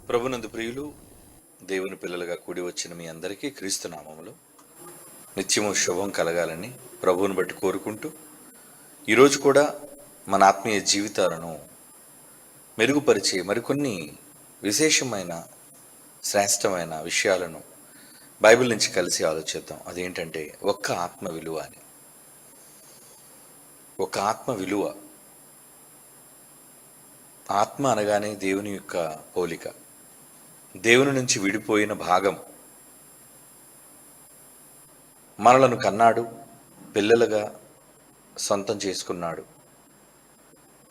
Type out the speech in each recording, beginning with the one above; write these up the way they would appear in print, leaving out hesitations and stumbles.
ప్రభునందు ప్రియులు, దేవుని పిల్లలుగా కూడి వచ్చిన మీ అందరికీ క్రీస్తు నామములో నిత్యము శుభం కలగాలని ప్రభువుని బట్టి కోరుకుంటూ, ఈరోజు కూడా మన ఆత్మీయ జీవితాలను మెరుగుపరిచే మరికొన్ని విశేషమైన శ్రేష్టమైన విషయాలను బైబిల్ నుంచి కలిసి ఆలోచిద్దాం. అదేంటంటే ఒక్క ఆత్మ విలువ అని. ఒక ఆత్మ విలువ. ఆత్మ అనగానే దేవుని యొక్క పోలిక, దేవుని నుంచి విడిపోయిన భాగం. మనలను కన్నాడు, పిల్లలుగా సొంతం చేసుకున్నాడు,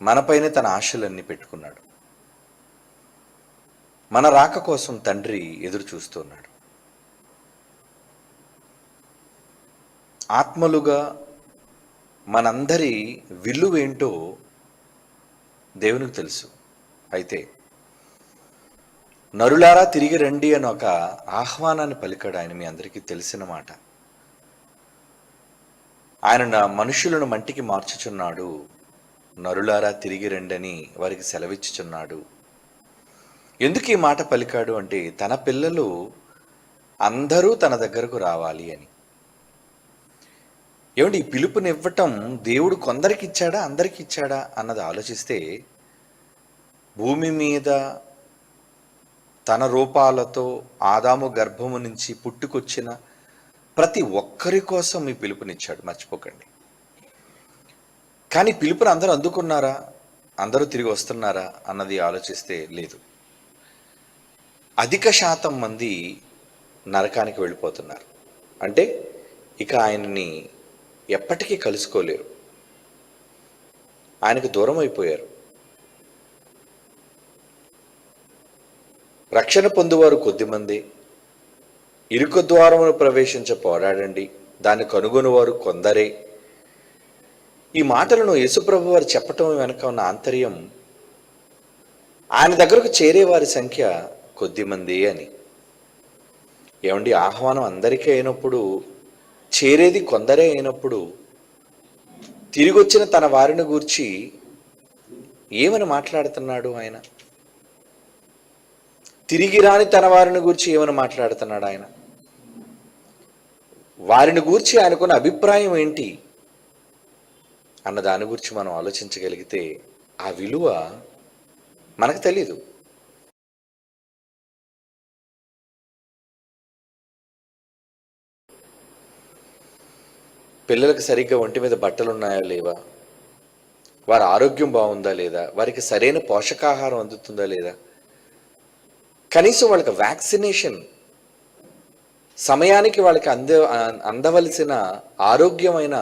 మనపైనే తన ఆశలన్నీ పెట్టుకున్నాడు. మన రాక కోసం తండ్రి ఎదురు చూస్తున్నాడు. ఆత్మలుగా మనందరి విలువేంటో దేవునికి తెలుసు. అయితే నరులారా తిరిగి రండి అని ఒక ఆహ్వానాన్ని పలికాడు ఆయన. మీ అందరికీ తెలిసిన మాట. ఆయన మనుషులను మంటికి మార్చుచున్నాడు, నరులారా తిరిగి రండి అని వారికి సెలవిచ్చుచున్నాడు. ఎందుకు ఈ మాట పలికాడు అంటే తన పిల్లలు అందరూ తన దగ్గరకు రావాలి అని. ఏమండి, ఈ పిలుపునివ్వటం దేవుడు కొందరికి ఇచ్చాడా, అందరికి ఇచ్చాడా అన్నది ఆలోచిస్తే, భూమి మీద తన రూపాలతో ఆదాము గర్భము నుంచి పుట్టుకొచ్చిన ప్రతి ఒక్కరి కోసం ఈ పిలుపునిచ్చాడు, మర్చిపోకండి. కానీ పిలుపుని అందరూ అందుకున్నారా, అందరూ తిరిగి వస్తున్నారా అన్నది ఆలోచిస్తే లేదు. అధిక శాతం మంది నరకానికి వెళ్ళిపోతున్నారు. అంటే ఇక ఆయన్ని ఎప్పటికీ కలుసుకోలేరు, ఆయనకు దూరం అయిపోయారు. రక్షణ పొందువారు కొద్దిమంది. ఇరుకు ద్వారమును ప్రవేశించ పోరాడండి, దాన్ని కనుగొనివారు కొందరే. ఈ మాటలను యేసుప్రభు వారు చెప్పటం వెనక ఉన్న ఆంతర్యం, ఆయన దగ్గరకు చేరేవారి సంఖ్య కొద్దిమంది అని. ఏమండి, ఆహ్వానం అందరికీ అయినప్పుడు, చేరేది కొందరే అయినప్పుడు, తిరిగి వచ్చిన తన వారిని గూర్చి ఏమని మాట్లాడుతున్నాడు ఆయన? తిరిగి రాని తన వారిని గూర్చి ఏమని మాట్లాడుతున్నాడు ఆయన? వారిని గూర్చి ఆయనకున్న అభిప్రాయం ఏంటి అన్న దాని గురించి మనం ఆలోచించగలిగితే ఆ విలువ మనకు తెలీదు. పిల్లలకు సరిగ్గా ఒంటి మీద బట్టలు ఉన్నాయా లేవా, వారి ఆరోగ్యం బాగుందా లేదా, వారికి సరైన పోషకాహారం అందుతుందా లేదా, కనీసం వాళ్ళకి వ్యాక్సినేషన్ సమయానికి వాళ్ళకి అందవలసిన ఆరోగ్యమైన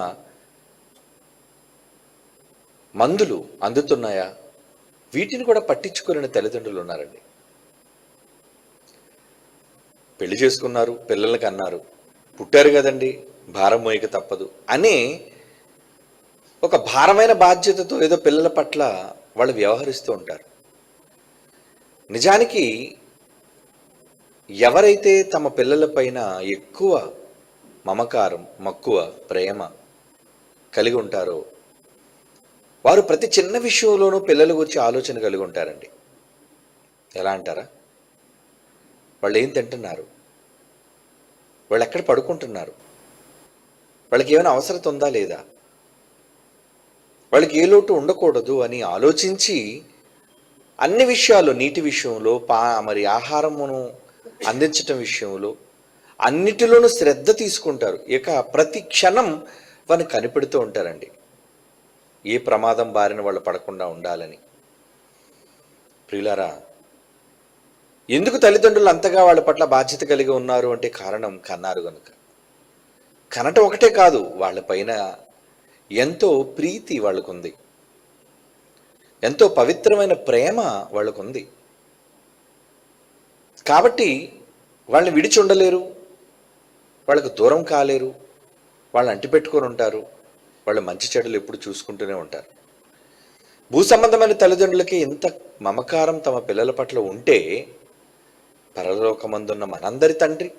మందులు అందుతున్నాయా, వీటిని కూడా పట్టించుకునే తల్లిదండ్రులు ఉన్నారండి. పెళ్లి చేసుకున్నారు, పిల్లలకి అన్నారు, పుట్టారు కదండి, భారం మోయక తప్పదు అనే ఒక భారమైన బాధ్యతతో ఏదో పిల్లల పట్ల వాళ్ళు వ్యవహరిస్తూ ఉంటారు. నిజానికి ఎవరైతే తమ పిల్లల పైన ఎక్కువ మమకారం, మక్కువ, ప్రేమ కలిగి ఉంటారో వారు ప్రతి చిన్న విషయంలోనూ పిల్లల గురించి ఆలోచన కలిగి ఉంటారండి. ఎలా అంటారా? వాళ్ళు ఏం తింటున్నారు, వాళ్ళు ఎక్కడ పడుకుంటున్నారు, వాళ్ళకి ఏమైనా అవసరం ఉందా లేదా, వాళ్ళకి ఏ లోటు ఉండకూడదు అని ఆలోచించి అన్ని విషయాలు, నీటి విషయంలో, మరి ఆహారమును అందించటం విషయంలో అన్నిటిలోనూ శ్రద్ధ తీసుకుంటారు. ఇక ప్రతి క్షణం వారిని కనిపెడుతూ ఉంటారండి, ఏ ప్రమాదం బారిన వాళ్ళు పడకుండా ఉండాలని. ప్రియులారా, ఎందుకు తల్లిదండ్రులు అంతగా వాళ్ళ పట్ల బాధ్యత కలిగి ఉన్నారు అంటే కారణం కన్నారు కనుక. కనటం ఒకటే కాదు, వాళ్ళపైన ఎంతో ప్రీతి వాళ్ళకుంది, ఎంతో పవిత్రమైన ప్రేమ వాళ్ళకుంది. కాబట్టి వాళ్ళని విడిచి ఉండలేరు, వాళ్ళకు దూరం కాలేరు, వాళ్ళని అంటిపెట్టుకొని ఉంటారు, వాళ్ళ మంచి చెడులు ఎప్పుడు చూసుకుంటూనే ఉంటారు. భూ సంబంధమైన తల్లిదండ్రులకి ఇంత మమకారం తమ పిల్లల పట్ల ఉంటే, పరలోకమందున్న మనందరి తండ్రి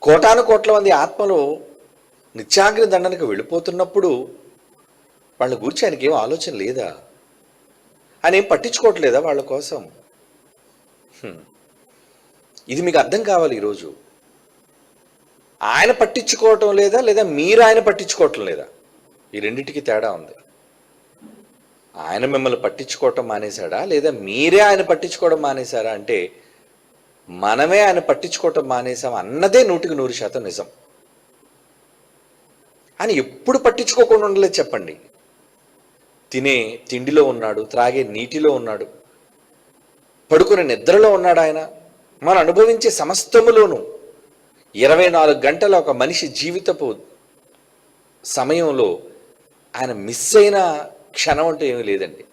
కోటాను కోట్ల మంది ఆత్మలో నిత్యాగ్ని దండనకు వెళ్ళిపోతున్నప్పుడు వాళ్ళ గురించి ఆయనకి ఏం ఆలోచన లేదా? ఆయన ఏం పట్టించుకోవట్లేదా వాళ్ళ కోసం? ఇది మీకు అర్థం కావాలి ఈరోజు. ఆయన పట్టించుకోవటం లేదా, లేదా మీరు ఆయన పట్టించుకోవటం లేదా? ఈ రెండింటికి తేడా ఉంది. ఆయన మిమ్మల్ని పట్టించుకోవటం మానేశాడా, లేదా మీరే ఆయన పట్టించుకోవడం మానేశారా అంటే మనమే ఆయన పట్టించుకోవటం మానేశాం అన్నదే 100% నిజం. ఆయన ఎప్పుడు పట్టించుకోకుండా ఉండలేదు చెప్పండి. తినే తిండిలో ఉన్నాడు, త్రాగే నీటిలో ఉన్నాడు, పడుకునే నిద్రలో ఉన్నాడు. ఆయన మనం అనుభవించే సమస్తములోనూ 24 గంటల ఒక మనిషి జీవితపు సమయంలో ఆయన మిస్ అయిన క్షణం అంటూ ఏమీ లేదండి.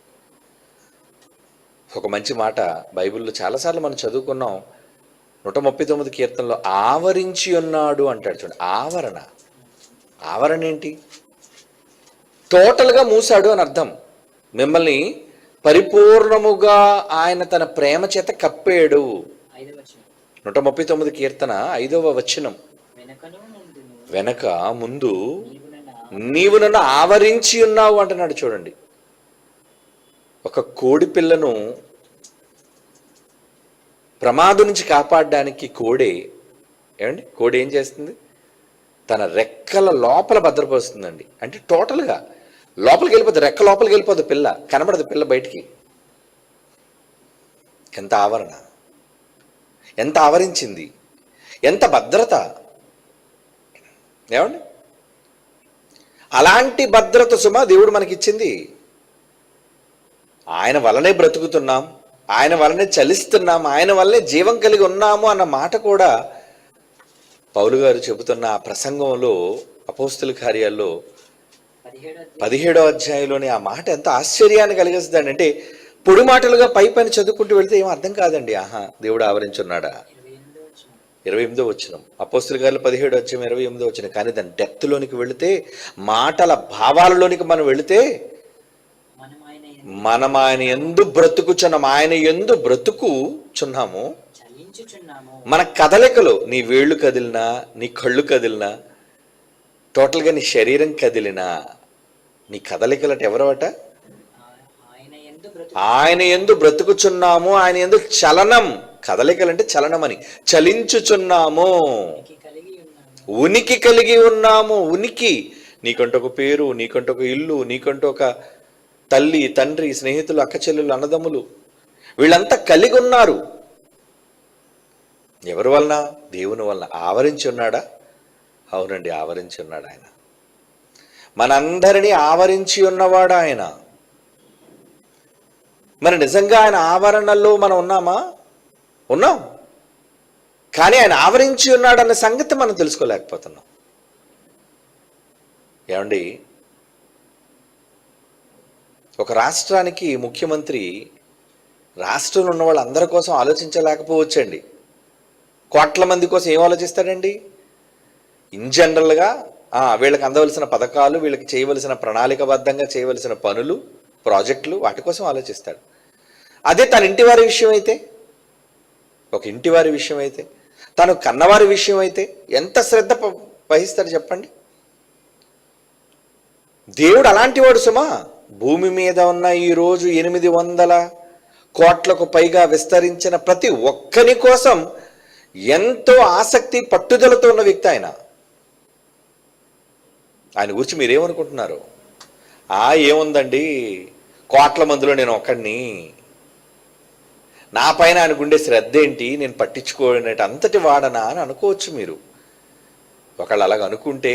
ఒక మంచి మాట బైబిల్లో చాలాసార్లు మనం చదువుకున్నాం. 139 కీర్తనలో ఆవరించి ఉన్నాడు అంటాడు చూడండి. ఆవరణ ఏంటి? టోటల్గా మూసాడు అని అర్థం. మిమ్మల్ని పరిపూర్ణముగా ఆయన తన ప్రేమ చేత కప్పాడు. 139 కీర్తన 5వ వచనం, వెనక ముందు నీవు నన్ను ఆవరించి ఉన్నావు అంటున్నాడు చూడండి. ఒక కోడి పిల్లను ప్రమాదం నుంచి కాపాడడానికి కోడి ఏం చేస్తుంది? తన రెక్కల లోపల భద్రపరుస్తుందండి. అంటే టోటల్గా లోపలికి వెళ్ళిపోతుంది, రెక్క లోపలికి వెళ్ళిపోతుంది, పిల్ల కనబడదు, పిల్ల బయటికి. ఎంత ఆవరణ, ఎంత ఆవరించింది, ఎంత భద్రత! ఏమండి, అలాంటి భద్రత సుమా దేవుడు మనకిచ్చింది. ఆయన వల్లనే బ్రతుకుతున్నాం, ఆయన వల్లనే చలిస్తున్నాం, ఆయన వల్లనే జీవం కలిగి ఉన్నాము అన్న మాట కూడా పౌలు గారు చెబుతున్న ఆ ప్రసంగంలో అపోస్తుల కార్యాల్లో 17వ అధ్యాయంలోని ఆ మాట ఎంత ఆశ్చర్యాన్ని కలిగిస్తుందండి. అంటే పొడి మాటలుగా పైన చదువుకుంటూ వెళితే ఏం అర్థం కాదండి. దేవుడు ఆవరించున్నాడా. 28వ వచనం, అపోస్తుల కార్యాలు 17వ అధ్యాయం 28వ వచనం. కానీ దాని డెప్త్లోనికి వెళితే, మాటల భావాలలోనికి మనం వెళితే, మనం ఆయన యందు బ్రతుకుచున్నాము, ఆయన యందు బ్రతుకుచున్నాము. మన కదలికలో నీ వేళ్ళు కదిలినా, నీ కళ్ళు కదిలినా, టోటల్గా నీ శరీరం కదిలినా, నీ కదలికలట ఎవరవట? ఆయన యందు బ్రతుకుచున్నాము, ఆయన యందు చలనం. కదలికలంటే చలనం అని. చలించుచున్నాము, ఉనికి కలిగి ఉన్నాము. ఉనికి, నీకంటూ ఒక పేరు, నీకంటూ ఒక ఇల్లు, నీకంటూ ఒక తల్లి, తండ్రి, స్నేహితులు, అక్క చెల్లెలు, అన్నదమ్ములు, వీళ్ళంతా కలిగి ఉన్నారు. ఎవరి వలన? దేవుని వలన. ఆవరించి ఉన్నాడా? అవునండి, ఆవరించి ఉన్నాడు ఆయన. మనందరినీ ఆవరించి ఉన్నవాడు ఆయన. మరి నిజంగా ఆయన ఆవరణలో మనం ఉన్నామా? ఉన్నాం. కానీ ఆయన ఆవరించి ఉన్నాడన్న సంగతి మనం తెలుసుకోలేకపోతున్నాం. ఏమండి, ఒక రాష్ట్రానికి ముఖ్యమంత్రి రాష్ట్రంలో ఉన్న వాళ్ళందరి కోసం ఆలోచించలేకపోవచ్చండి. కోట్ల మంది కోసం ఏం ఆలోచిస్తాడండి? ఇన్ జనరల్గా వీళ్ళకి అందవలసిన పథకాలు, వీళ్ళకి చేయవలసిన ప్రణాళికబద్ధంగా చేయవలసిన పనులు, ప్రాజెక్టులు, వాటి కోసం ఆలోచిస్తాడు. అదే తన ఇంటివారి విషయం అయితే, ఒక ఇంటివారి విషయం అయితే, తను కన్నవారి విషయం అయితే ఎంత శ్రద్ధ వహిస్తాడు చెప్పండి. దేవుడు అలాంటి వాడు సుమా. భూమి మీద ఉన్న ఈరోజు 800 కోట్లకు పైగా విస్తరించిన ప్రతి ఒక్కరి కోసం ఎంతో ఆసక్తి, పట్టుదలతో ఉన్న వ్యక్తి ఆయన. ఆయన గురించి మీరేమనుకుంటున్నారు? ఏముందండి, కోట్ల మందిలో నేను ఒక్కడిని, నా పైన ఆయనకుండే శ్రద్ధ ఏంటి, నేను పట్టించుకోనేటి అంతటి వాడనా అని అనుకోవచ్చు మీరు. ఒకళ్ళు అలాగ అనుకుంటే,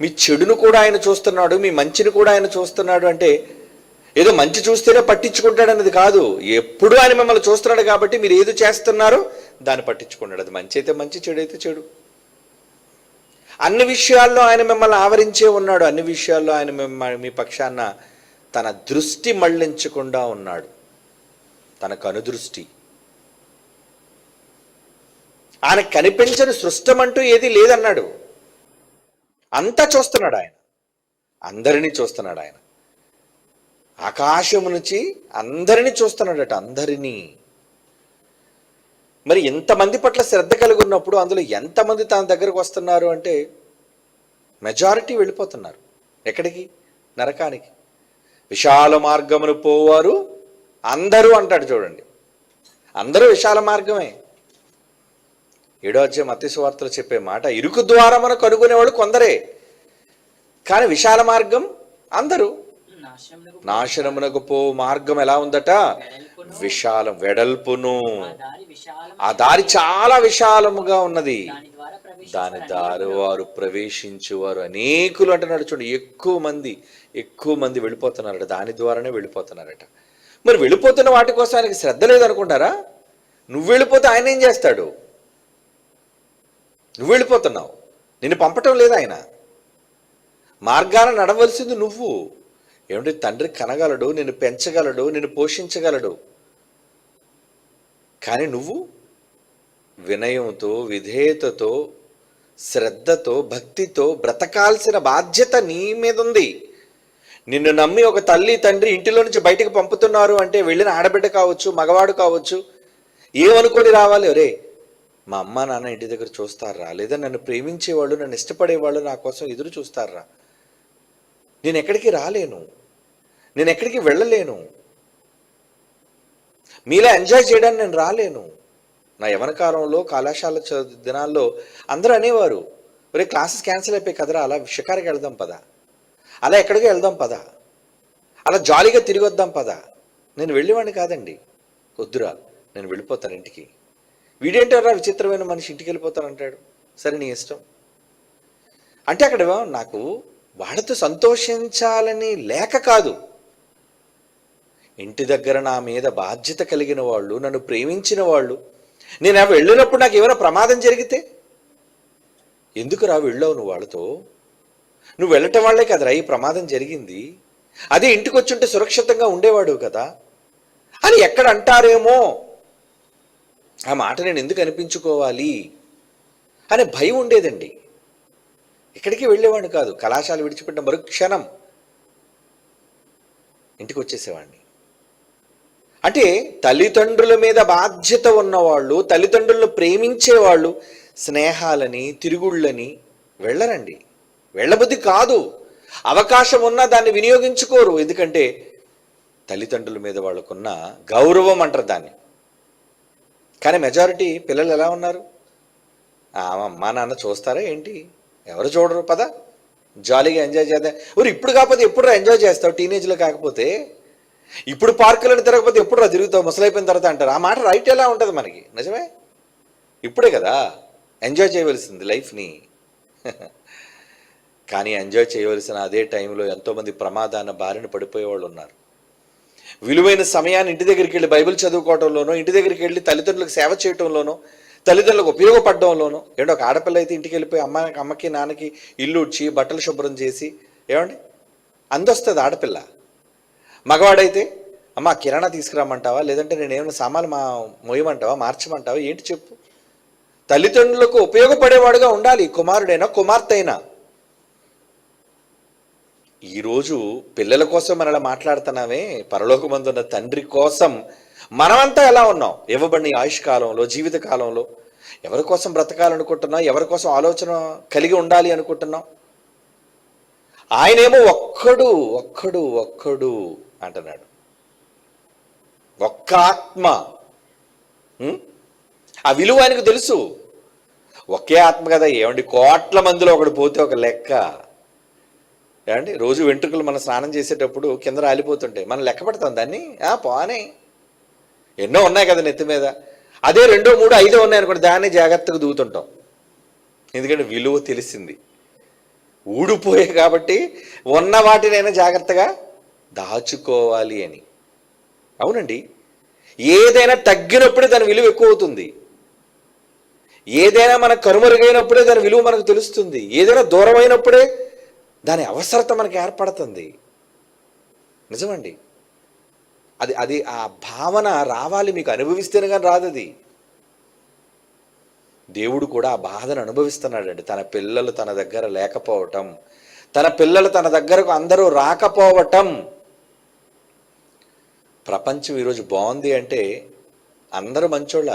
మీ చెడును కూడా ఆయన చూస్తున్నాడు, మీ మంచిని కూడా ఆయన చూస్తున్నాడు అంటే ఏదో మంచి చూస్తేనే పట్టించుకుంటాడు అన్నది కాదు. ఎప్పుడు ఆయన మిమ్మల్ని చూస్తున్నాడు కాబట్టి మీరు ఏది చేస్తున్నారో దాన్ని పట్టించుకున్నాడు. అది మంచి అయితే మంచి, చెడు అయితే చెడు. అన్ని విషయాల్లో ఆయన మిమ్మల్ని ఆవరించే ఉన్నాడు. అన్ని విషయాల్లో ఆయన మీ పక్షాన తన దృష్టి మళ్లించకుండా ఉన్నాడు. తన కనుదృష్టి. ఆయన కనిపించని సృష్టమంటూ ఏది లేదన్నాడు. అంతా చూస్తున్నాడు ఆయన, అందరినీ చూస్తున్నాడు ఆయన. ఆకాశము నుంచి అందరినీ చూస్తున్నాడట, అందరినీ. మరి ఎంతమంది పట్ల శ్రద్ధ కలిగి ఉన్నప్పుడు అందులో ఎంతమంది తన దగ్గరకు వస్తున్నారు అంటే మెజారిటీ వెళ్ళిపోతున్నారు. ఎక్కడికి? నరకానికి. విశాల మార్గమును పోవారు అందరూ అంటాడు చూడండి. అందరూ విశాల మార్గమే. 7వ అధ్యాయం మత్తయి సువార్తలో చెప్పే మాట, ఇరుకు ద్వారమును కనుగొనేవాళ్ళు కొందరే, కానీ విశాల మార్గం అందరూ. నాశనమునకు పో మార్గం ఎలా ఉందట? విశాలం, వెడల్పును. ఆ దారి చాలా విశాలముగా ఉన్నది, దాని దారి వారు ప్రవేశించువారు అనేకులు అంటున్నాడు. చూడండి, ఎక్కువ మంది వెళ్ళిపోతున్నారట, దాని ద్వారానే వెళ్ళిపోతున్నారట. మరి వెళ్ళిపోతున్న వాటి కోసం ఆయనకి శ్రద్ధ లేదనుకుంటారా? నువ్వు వెళ్ళిపోతే ఆయన ఏం చేస్తాడు? నువ్వు వెళ్ళిపోతున్నావు, నిన్ను పంపటం లేదు ఆయన. మార్గాన నడవలసింది నువ్వు. ఏమంటే తండ్రి కనగలడు, నిన్ను పెంచగలడు, నిన్ను పోషించగలడు. కానీ నువ్వు వినయంతో, విధేయతతో, శ్రద్ధతో, భక్తితో బ్రతకాల్సిన బాధ్యత నీ మీద ఉంది. నిన్ను నమ్మి ఒక తల్లి తండ్రి ఇంటిలో నుంచి బయటకు పంపుతున్నారు అంటే, వెళ్ళిన ఆడబిడ్డ కావచ్చు, మగవాడు కావచ్చు, ఏమనుకొని రావాలి? ఒరే, మా అమ్మ నాన్న ఇంటి దగ్గర చూస్తారా? లేదా నన్ను ప్రేమించేవాళ్ళు, నన్ను ఇష్టపడేవాళ్ళు నా కోసం ఎదురు చూస్తారా? నేను ఎక్కడికి రాలేను, నేను ఎక్కడికి వెళ్ళలేను, మీలా ఎంజాయ్ చేయడానికి నేను రాలేను. నా యవన కాలంలో కళాశాల దినాల్లో అందరూ అనేవారు, ఒరే క్లాసెస్ క్యాన్సిల్ అయిపోయి కదరా, అలా షికారికి వెళ్దాం పదా, అలా ఎక్కడికి వెళ్దాం పదా, అలా జాలీగా తిరిగి వద్దాం పదా. నేను వెళ్ళేవాడిని కాదండి. వద్దురా, నేను వెళ్ళిపోతాను ఇంటికి. వీడేంటారా విచిత్రమైన మనిషి, ఇంటికి వెళ్ళిపోతానంటాడు. సరే నీ ఇష్టం అంటే, అక్కడ నాకు వాడితో సంతోషించాలని లేక కాదు, ఇంటి దగ్గర నా మీద బాధ్యత కలిగిన వాళ్ళు, నన్ను ప్రేమించిన వాళ్ళు, నేను అవి వెళ్ళినప్పుడు నాకు ఏమైనా ప్రమాదం జరిగితే ఎందుకురా వెళ్ళావు నువ్వు వాళ్ళతో? నువ్వు వెళ్ళటం వాళ్ళే కదరా ఈ ప్రమాదం జరిగింది. అదే ఇంటికి వచ్చుంటే సురక్షితంగా ఉండేవాడు కదా అని ఎక్కడ అంటారేమో, ఆ మాట నేను ఎందుకు అనిపించుకోవాలి అనే భయం ఉండేదండి. ఎక్కడికి వెళ్ళేవాడిని కాదు. కళాశాల విడిచిపెట్టిన మరుక్షణం ఇంటికి వచ్చేసేవాడిని. అంటే తల్లిదండ్రుల మీద బాధ్యత ఉన్నవాళ్ళు, తల్లిదండ్రులను ప్రేమించేవాళ్ళు స్నేహాలని, తిరుగుళ్ళని వెళ్ళరండి. వెళ్ళబుద్ధి కాదు. అవకాశం ఉన్నా దాన్ని వినియోగించుకోరు. ఎందుకంటే తల్లిదండ్రుల మీద వాళ్ళకున్న గౌరవం అంటారు దాన్ని. కానీ మెజారిటీ పిల్లలు ఎలా ఉన్నారు? అమ్మా నాన్న చూస్తారా ఏంటి? ఎవరు చూడరు, పద జాలీగా ఎంజాయ్ చేద్దాం. ఇప్పుడు కాకపోతే ఎప్పుడు ఎంజాయ్ చేస్తావు? టీనేజ్లో కాకపోతే ఇప్పుడు పార్కులను తిరగకపోతే ఎప్పుడు రా తిరుగుతావు ముసలైపోయిన తర్వాత అంటారు. ఆ మాట రైట్ ఎలా ఉంటుంది మనకి? నిజమే, ఇప్పుడే కదా ఎంజాయ్ చేయవలసింది లైఫ్ని. కానీ ఎంజాయ్ చేయవలసిన అదే టైంలో ఎంతోమంది ప్రమాదాన బారిన పడిపోయేవాళ్ళు ఉన్నారు. విలువైన సమయాన్ని ఇంటి దగ్గరికి వెళ్ళి బైబిల్ చదువుకోవడంలోనో, ఇంటి దగ్గరికి వెళ్ళి తల్లిదండ్రులకు సేవ చేయటంలోనో, తల్లిదండ్రులకు ఉపయోగపడడంలోనో. ఏమంటే ఒక ఆడపిల్ల అయితే ఇంటికి వెళ్ళిపోయి అమ్మకి నాన్నకి ఇల్లు ఉడ్చి బట్టలు శుభ్రం చేసి ఏమండి అందొస్తుంది ఆడపిల్ల. మగవాడైతే అమ్మ కిరాణా తీసుకురామంటావా, లేదంటే నేనేమైనా సామాన్లు మోయమంటావా, మార్చమంటావా, ఏంటి చెప్పు. తల్లిదండ్రులకు ఉపయోగపడేవాడుగా ఉండాలి కుమారుడైనా కుమార్తె అయినా. ఈరోజు పిల్లల కోసం మనం అలా మాట్లాడుతున్నామే, పరలోకమందున్న తండ్రి కోసం మనమంతా ఎలా ఉన్నాం? ఇవ్వబడిన ఆయుష్కాలంలో, జీవిత కాలంలో ఎవరి కోసం బ్రతకాలనుకుంటున్నాం, ఎవరి కోసం ఆలోచన కలిగి ఉండాలి అనుకుంటున్నాం? ఆయనేమో ఒక్కడు ఒక్కడు ఒక్కడు అంటున్నాడు. ఒక్క ఆత్మ. ఆ విలువ ఆయనకు తెలుసు. ఒకే ఆత్మ కదా. ఏమండి, కోట్ల మందిలో ఒకడు పోతే ఒక లెక్క. ఏమండి, రోజు వెంట్రుకలు మనం స్నానం చేసేటప్పుడు కింద రాలిపోతుంటాయి, మనం లెక్క పెడతాం దాన్ని. పోనే ఎన్నో ఉన్నాయి కదా నెత్తి మీద. అదే 2, 3, 5 ఉన్నాయి అనుకోండి, దాన్ని జాగ్రత్తగా దూతుంటాం. ఎందుకంటే విలువ తెలిసింది. ఊడిపోయే కాబట్టి ఉన్న వాటినైనా జాగ్రత్తగా దాచుకోవాలి అని. అవునండి, ఏదైనా తగ్గినప్పుడే దాని విలువ ఎక్కువ అవుతుంది. ఏదైనా మనకు కనుమరుగైనప్పుడే దాని విలువ మనకు తెలుస్తుంది. ఏదైనా దూరం అయినప్పుడే దాని అవసరత మనకు ఏర్పడుతుంది. నిజమండి. అది ఆ భావన రావాలి మీకు. అనుభవిస్తేనే కానీ రాదు అది. దేవుడు కూడా ఆ బాధను అనుభవిస్తున్నాడండి. తన పిల్లలు తన దగ్గర లేకపోవటం, తన పిల్లలు తన దగ్గరకు అందరూ రాకపోవటం. ప్రపంచం ఈరోజు బాగుంది అంటే అందరూ మంచోళ్ళ?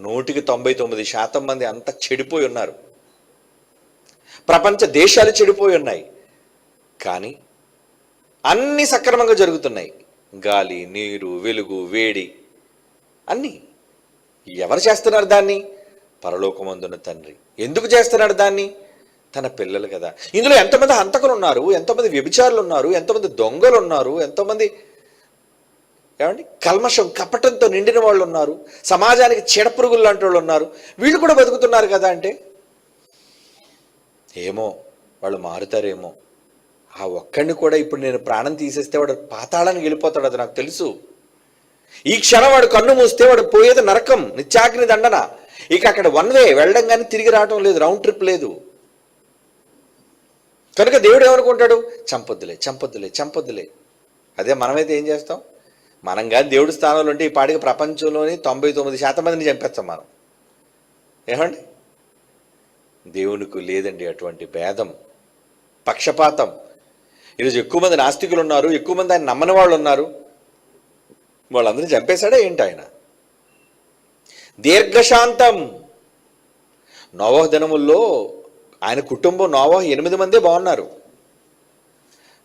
99% మంది అంతా చెడిపోయి ఉన్నారు. ప్రపంచ దేశాలు చెడిపోయి ఉన్నాయి. కానీ అన్నీ సక్రమంగా జరుగుతున్నాయి. గాలి, నీరు, వెలుగు, వేడి అన్నీ. ఎవరు చేస్తున్నారు దాన్ని? పరలోకమందున్న తండ్రి. ఎందుకు చేస్తున్నాడు దాన్ని? తన పిల్లలు కదా. ఇందులో ఎంతమంది హంతకులు ఉన్నారు, ఎంతమంది వ్యభిచారులు ఉన్నారు, ఎంతమంది దొంగలు ఉన్నారు, ఎంతోమంది ఏమండి కల్మషం కపటంతో నిండిన వాళ్ళు ఉన్నారు, సమాజానికి చీడపురుగులు లాంటి వాళ్ళు ఉన్నారు. వీళ్ళు కూడా బతుకుతున్నారు కదా అంటే ఏమో వాళ్ళు మారుతారేమో. ఆ ఒక్కడిని కూడా ఇప్పుడు నేను ప్రాణం తీసేస్తే వాడు పాతాళానికి వెళ్ళిపోతాడు, అది నాకు తెలుసు. ఈ క్షణం వాడు కన్ను మూస్తే వాడు పోయేది నరకం, నిత్యాగ్ని దండన. ఇక అక్కడ వన్ వే వెళ్ళడం కానీ తిరిగి రావడం లేదు, రౌండ్ ట్రిప్ లేదు. కనుక దేవుడు ఏమనుకుంటాడు? చంపొద్దులే చంపొద్దులే చంపొద్దులే. అదే మనమైతే ఏం చేస్తాం? మనం కానీ దేవుడి స్థానంలో ఉంటే ఈ పాటికి ప్రపంచంలోని 99% మందిని చంపేస్తాం మనం. ఏమండి? దేవునికి లేదండి అటువంటి భేదం, పక్షపాతం. ఈరోజు ఎక్కువ మంది నాస్తికులు ఉన్నారు, ఎక్కువ మంది ఆయన నమ్మని వాళ్ళు ఉన్నారు. వాళ్ళందరినీ చంపేశాడా ఏంటి ఆయన? దీర్ఘశాంతం. నోవహు దినముల్లో ఆయన కుటుంబం నోవహు 8 మందే బాగున్నారు.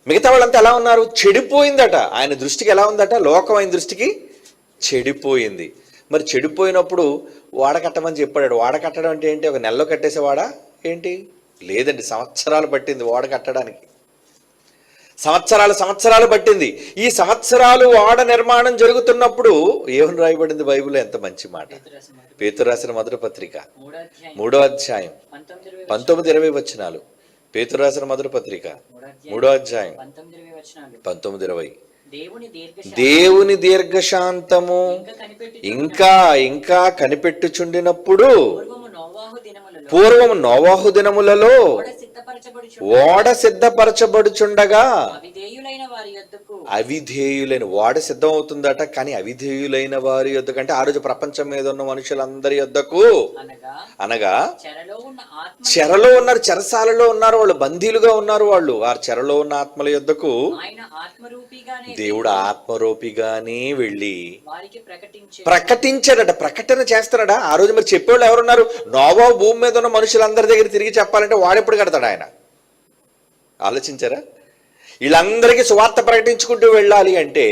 మిగతా వాళ్ళంతా ఎలా ఉన్నారు? చెడిపోయిందట. ఆయన దృష్టికి ఎలా ఉందట? లోకం ఆయన దృష్టికి చెడిపోయింది. మరి చెడిపోయినప్పుడు వాడ కట్టమని చెప్పాడు. వాడ కట్టడం అంటే ఏంటి? ఒక నెలలో కట్టేసేవాడా ఏంటి? లేదండి, సంవత్సరాలు పట్టింది వాడ కట్టడానికి. సంవత్సరాలు పట్టింది. ఈ సంవత్సరాలు వాడ నిర్మాణం జరుగుతున్నప్పుడు ఏమని రాయబడింది బైబిల్లో? ఎంత మంచి మాట. పేతురు రాసిన మొదటి పత్రిక 3వ అధ్యాయం 19-20 వచనాలు. పేతురు రాసిన మొదటి పత్రిక 3వ అధ్యాయం 19-20. దేవుని దీర్ఘశాంతము ఇంకా కనిపెట్టుచుండినప్పుడు పూర్వము నోవాహు దినములలో ఓడ సిద్ధపరచబడుచుండగా అవిధేయులైన ఓడ సిద్ధం అవుతుందట, కానీ అవిధేయులైన వారి యొద్దకు, అంటే ఆ రోజు ప్రపంచం మీద ఉన్న మనుషులందరి యొద్దకు, అనగా చెరలో ఉన్నారు, చెరసాలలో ఉన్నారు వాళ్ళు, బందీలుగా ఉన్నారు వాళ్ళు. ఆ చెరలో ఉన్న ఆత్మల యొద్దకు దేవుడు ఆత్మరూపిగానే వెళ్ళి ప్రకటించాడట. ప్రకటన చేస్తాడట. ఆ రోజు మరి చెప్పేవాళ్ళు ఎవరున్నారు? నోవాహు భూమి మీద ఉన్న మనుషులందరి దగ్గర తిరిగి చెప్పాలంటే వాడెప్పుడు కడతాడు ఆయన? ఆలోచించారా? వీళ్ళందరికీ సువార్త ప్రకటించుకుంటూ వెళ్ళాలి అంటే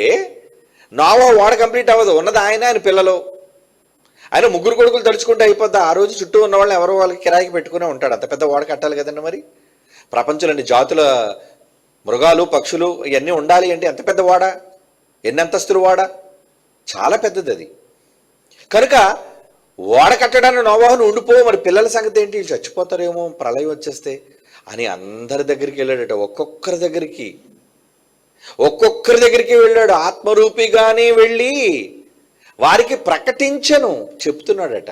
నోవాహు వాడ కంప్లీట్ అవ్వదు. ఉన్నది ఆయన పిల్లలు. ఆయన 3 కొడుకులు తలుచుకుంటూ అయిపోద్ది. ఆ రోజు చుట్టూ ఉన్న వాళ్ళని ఎవరో వాళ్ళకి కిరాయికి పెట్టుకునే ఉంటాడు. అంత పెద్ద వాడ కట్టాలి కదండి. మరి ప్రపంచంలోని జాతుల మృగాలు పక్షులు ఇవన్నీ ఉండాలి అంటే ఎంత పెద్ద వాడ, ఎన్ని అంతస్తులు వాడ, చాలా పెద్దది అది. కనుక ఓడ కట్టడానికి నోవాహును ఉండిపో, మరి పిల్లల సంగతి ఏంటి? వీళ్ళు చచ్చిపోతారేమో ప్రళయం వచ్చేస్తే అని అందరి దగ్గరికి వెళ్ళాడట. ఒక్కొక్కరి దగ్గరికి వెళ్ళాడు. ఆత్మరూపిగానే వెళ్ళి వారికి ప్రకటించను చెబుతున్నాడట.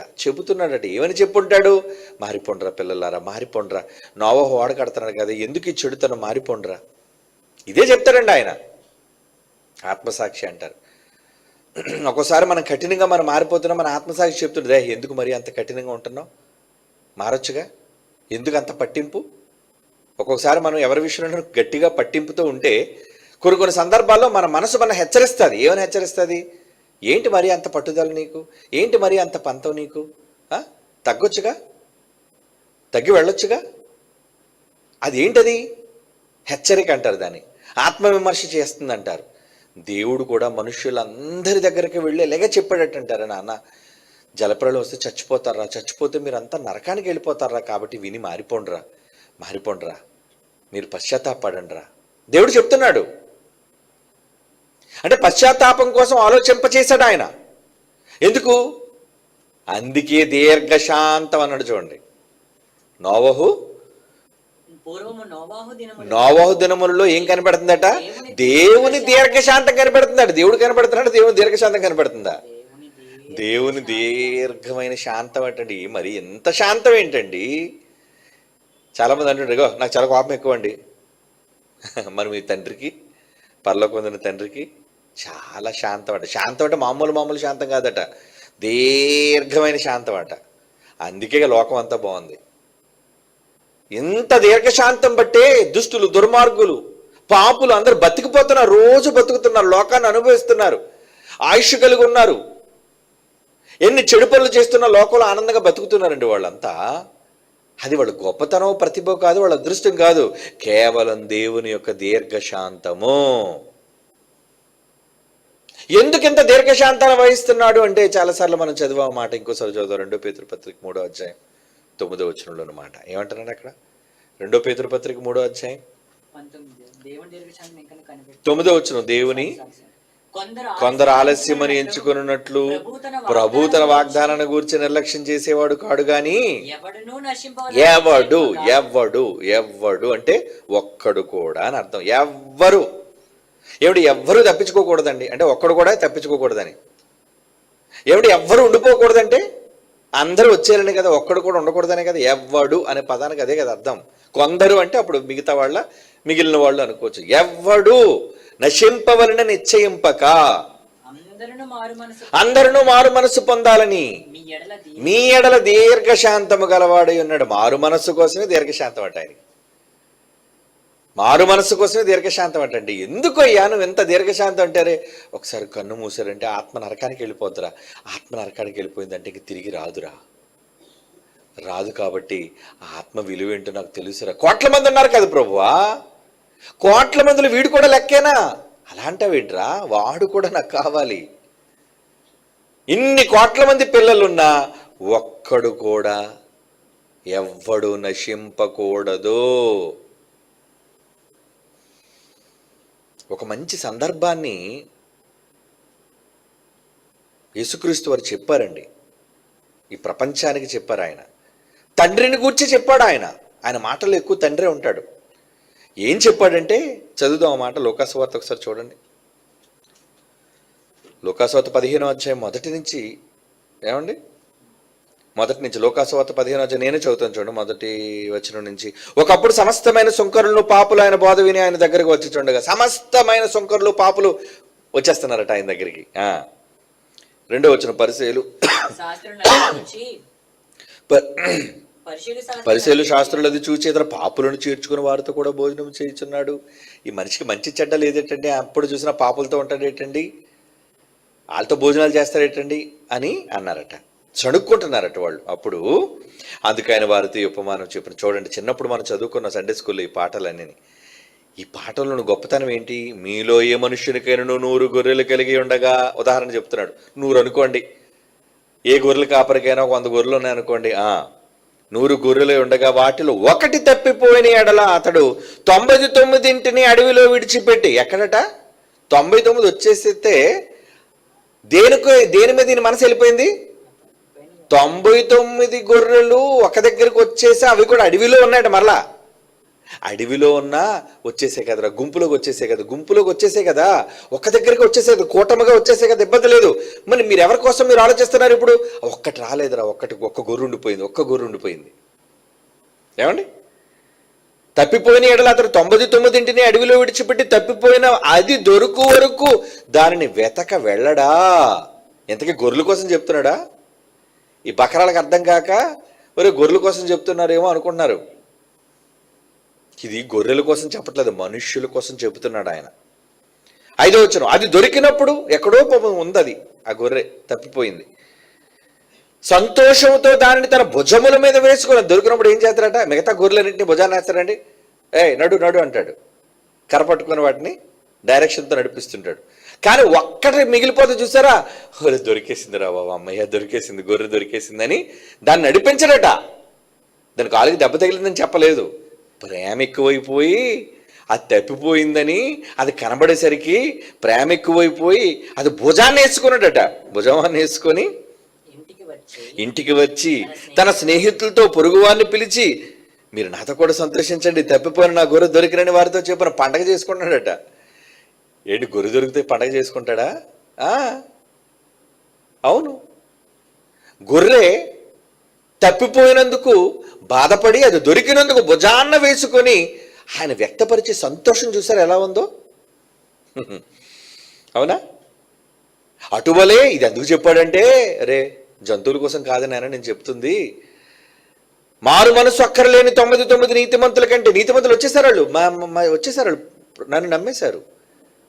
ఏమని చెప్పుంటాడు? మారిపోండ్రా పిల్లలారా, మారిపోండ్రా. నోవాహు ఓడ కడుతున్నాడు కదా, ఎందుకు ఈ చెడుతనం, మారిపోండ్రా. ఇదే చెప్తాడండి ఆయన. ఆత్మసాక్షి అంటారు. ఒక్కోసారి మనం కఠినంగా మనం మారిపోతున్నాం, మన ఆత్మసాక్షి చెప్తుండే, ఎందుకు మరి అంత కఠినంగా ఉంటున్నావు, మారొచ్చుగా, ఎందుకు అంత పట్టింపు. ఒక్కొక్కసారి మనం ఎవరి విషయంలో గట్టిగా పట్టింపుతో ఉంటే కొన్ని సందర్భాల్లో మన మనసు మన హెచ్చరిస్తుంది. ఏమని హెచ్చరిస్తుంది? ఏంటి మరి అంత పట్టుదల నీకు, ఏంటి మరి అంత పంతం నీకు, తగ్గొచ్చుగా, తగ్గి వెళ్ళొచ్చుగా. అదేంటది? హెచ్చరిక అంటారు దాన్ని. ఆత్మవిమర్శ చేస్తుంది అంటారు. దేవుడు కూడా మనుషులందరి దగ్గరికి వెళ్ళి ఎలాగే చెప్పాడటంటారా, నాన్న జలప్రళయం వస్తే చచ్చిపోతారా, చచ్చిపోతే మీరంతా నరకానికి వెళ్ళిపోతారా, కాబట్టి విని మారిపోండ్రా, మీరు పశ్చాత్తాపడండిరా. దేవుడు చెప్తున్నాడు. అంటే పశ్చాత్తాపం కోసం ఆలోచింపచేశాడు ఆయన. ఎందుకు? అందుకే దీర్ఘశాంతం అన్నాడు. చూడండి, నోవహు దినములలో ఏం కనబడుతుందట? దేవుని దీర్ఘశాంతం కనబడుతుందట. దేవుడు కనబడుతున్నాడు, దేవుని దీర్ఘశాంతం కనబడుతుందా? దేవుని దీర్ఘమైన శాంతం అంటండి. మరి ఎంత శాంతం ఏంటండి? చాలామంది అంటుండ్రు, నాకు చాలా కోపం ఎక్కువ అండి. మరి మీ తండ్రికి, పరలోకమందున్న తండ్రికి చాలా శాంతం అట. శాంతం అంటే మామూలు శాంతం కాదట, దీర్ఘమైన శాంతం అట. అందుకే లోకం అంతా బాగుంది. ఇంత దీర్ఘశాంతం బట్టే దుష్టులు, దుర్మార్గులు, పాపులు అందరూ బతికిపోతున్నారు, రోజు బతుకుతున్నారు, లోకాన్ని అనుభవిస్తున్నారు, ఆయుష్ కలిగి ఉన్నారు. ఎన్ని చెడు పనులు చేస్తున్నా లోకంలో ఆనందంగా బతుకుతున్నారండి వాళ్ళంతా. అది వాళ్ళ గొప్పతనం, ప్రతిభ కాదు, వాళ్ళ అదృష్టం కాదు, కేవలం దేవుని యొక్క దీర్ఘశాంతము. ఎందుకు ఇంత దీర్ఘశాంతాన్ని వహిస్తున్నాడు అంటే చాలాసార్లు మనం చదివా మాట, ఇంకోసారి చదువు 2 పేతురు పత్రిక 3వ అధ్యాయం 9వ వచనంలో అన్నమాట. ఏమంటున్నాడు అక్కడ? 2 పేతురు పత్రిక 3వ అధ్యాయం 9వ వచనం, దేవుని కొందరు ఆలస్యమని ఎంచుకున్నట్లు ప్రభు తన వాగ్దానాన్ని గూర్చి నిర్లక్ష్యం చేసేవాడు కాడు గాని ఎవ్వడు అంటే ఒక్కడు కూడా అని అర్థం. ఎవ్వరు తప్పించుకోకూడదండి అంటే ఒక్కడు కూడా తప్పించుకోకూడదని. ఎవ్వరు ఉండిపోకూడదంటే అందరూ వచ్చేయాలని కదా, ఒక్కడు కూడా ఉండకూడదనే కదా ఎవ్వడు అనే పదానికి అదే కదా అర్థం. కొందరు అంటే అప్పుడు మిగతా మిగిలిన వాళ్ళు అనుకోవచ్చు. ఎవ్వడు నశింపవలన నిశ్చయింపక అందరూ మారు మనసు పొందాలని మీ ఎడల దీర్ఘశాంతము గలవాడై ఉన్నాడు. మారు మనస్సు కోసమే దీర్ఘశాంతం అంట ఆయనకి. మారు మనస్సు కోసమే దీర్ఘశాంతం అంటండి. ఎందుకు అయ్యా నువ్వు ఎంత దీర్ఘశాంతం అంటారే? ఒకసారి కన్ను మూసారంటే ఆత్మ నరకానికి వెళ్ళిపోద్దురా. ఆత్మ నరకానికి వెళ్ళిపోయిందంటే ఇంక తిరిగి రాదు. కాబట్టి ఆత్మ విలువ ఏంటో నాకు తెలుసురా. కోట్ల మంది ఉన్నారు కదా ప్రభువా, కోట్ల మందిలో వీడు కూడా లెక్కేనా? అలాంటివేంట్రా, వాడు కూడా నాకు కావాలి. ఇన్ని కోట్ల మంది పిల్లలున్నా ఒక్కడు కూడా ఎవ్వడు నశింపకూడదు. ఒక మంచి సందర్భాన్ని యేసుక్రీస్తు వారు చెప్పారండి. ఈ ప్రపంచానికి చెప్పారు. ఆయన తండ్రిని గూర్చి చెప్పాడు. ఆయన మాటలు ఎక్కువ తండ్రే ఉంటాడు. ఏం చెప్పాడంటే చదువుదాం ఆ మాట. లోకాసువార్త ఒకసారి చూడండి. లోకాసువార్త 15వ అధ్యాయం మొదటి నుంచి లోకాసువార్త 15వ అధ్యాయం నేనే చదువుతాను చూడండి. మొదటి వచనం నుంచి. ఒకప్పుడు సమస్తమైన సుంకరులను పాపులు ఆయన బోధ విని ఆయన దగ్గరికి వచ్చి చూడగా, సమస్తమైన సుంకరులు పాపులు వచ్చేస్తున్నారట ఆయన దగ్గరికి. 2వ వచనం, పరిసయ్యులు శాస్త్రులు అది చూచి ఇతర పాపులను చేర్చుకుని వారితో కూడా భోజనం చేయించున్నాడు. ఈ మనిషికి మంచి చెడ్డ లేదేటండి, అప్పుడు చూసిన పాపులతో ఉంటాడేటండి, వాళ్ళతో భోజనాలు చేస్తాడేటండి అని అన్నారట. చడుక్కుంటున్నారట వాళ్ళు. అప్పుడు అందుకైన వారితో ఈ ఉపమానం చెప్పిన. చూడండి, చిన్నప్పుడు మనం చదువుకున్న సండే స్కూల్లో ఈ పాటలన్నీ. ఈ పాటలను గొప్పతనం ఏంటి? మీలో ఏ మనుష్యునికైనా 100 గొర్రెలు కలిగి ఉండగా, ఉదాహరణ చెప్తున్నాడు, 100 అనుకోండి, ఏ గొర్రెల కాపరికైనా 100 గొర్రెలు ఉన్నాయనుకోండి. 100 గొర్రెలు ఉండగా వాటిలో ఒకటి తప్పిపోయిన ఎడల అతడు 99 అడవిలో విడిచిపెట్టి, ఎక్కడట 99 వచ్చేస్తే దేని మీద దీని మనసు వెళ్ళిపోయింది? 99 గొర్రెలు ఒక దగ్గరికి వచ్చేసి అవి కూడా అడవిలో ఉన్నాయట. మరలా అడవిలో ఉన్నా వచ్చేసే కదరా, గుంపులోకి వచ్చేసే కదా, ఒక్క దగ్గరికి వచ్చేసే కదా, కూటమిగా వచ్చేసే కదా, ఇబ్బంది లేదు. మరి మీరు ఎవరి కోసం మీరు ఆలోచిస్తున్నారు ఇప్పుడు? ఒక్కటి రాలేదురా, ఒక్క గొర్రె ఉండిపోయింది. ఏమండి? తప్పిపోయిన ఎడల అతడు 99 అడవిలో విడిచిపెట్టి తప్పిపోయిన అది దొరుకు వరకు దానిని వెతక వెళ్ళడా. ఎంతకీ గొర్రెల కోసం చెప్తున్నాడా? ఈ బకరాలకు అర్థం కాక ఒరే గొర్రెల కోసం చెప్తున్నారేమో అనుకుంటున్నారు. ఇది గొర్రెల కోసం చెప్పట్లేదు, మనుష్యుల కోసం చెబుతున్నాడు ఆయన. 5వ వచనం, అది దొరికినప్పుడు ఎక్కడో పాపం ఉంది, అది ఆ గొర్రె తప్పిపోయింది. సంతోషంతో దానిని తన భుజముల మీద వేసుకుని, దొరికినప్పుడు ఏం చేస్తారట? మిగతా గొర్రెలన్నింటినీ భుజాన్ని వేస్తారండి. నడు అంటాడు. కరపట్టుకుని వాటిని డైరెక్షన్తో నడిపిస్తుంటాడు. కానీ ఒక్కటి మిగిలిపోతే చూసారా, దొరికేసింది రా బాబా, అమ్మయ్య దొరికేసింది, గొర్రె దొరికేసిందని దాన్ని నడిపించడట. దాని కాలికి దెబ్బ తగిలిందని చెప్పలేదు. ప్రేమ ఎక్కువైపోయి అది తప్పిపోయిందని అది కనబడేసరికి ప్రేమ ఎక్కువైపోయి అది భుజాన్ని వేసుకున్నాడట. భుజాన్ని వేసుకొని ఇంటికి వచ్చి తన స్నేహితులతో పొరుగువారిని పిలిచి, మీరు నాతో కూడా సంతోషించండి, తప్పిపోయిన నా గొర్రె దొరికినని వారితో చెప్పిన పండగ చేసుకుంటున్నాడట. ఏంటి, గొర్రె దొరికితే పండగ చేసుకుంటాడా? అవును. గొర్రె తప్పిపోయినందుకు బాధపడి అది దొరికినందుకు భుజాన్న వేసుకొని ఆయన వ్యక్తపరిచే సంతోషం చూసారు ఎలా ఉందో. అవునా? అటువలే ఇది ఎందుకు చెప్పాడంటే, అరే జంతువుల కోసం కాదని నేను చెప్తుంది, మారు మనసు అక్కర్లేని 99 నీతిమంతుల కంటే, నీతిమంతులు వచ్చేసారు, వాళ్ళు నన్ను నమ్మేశారు,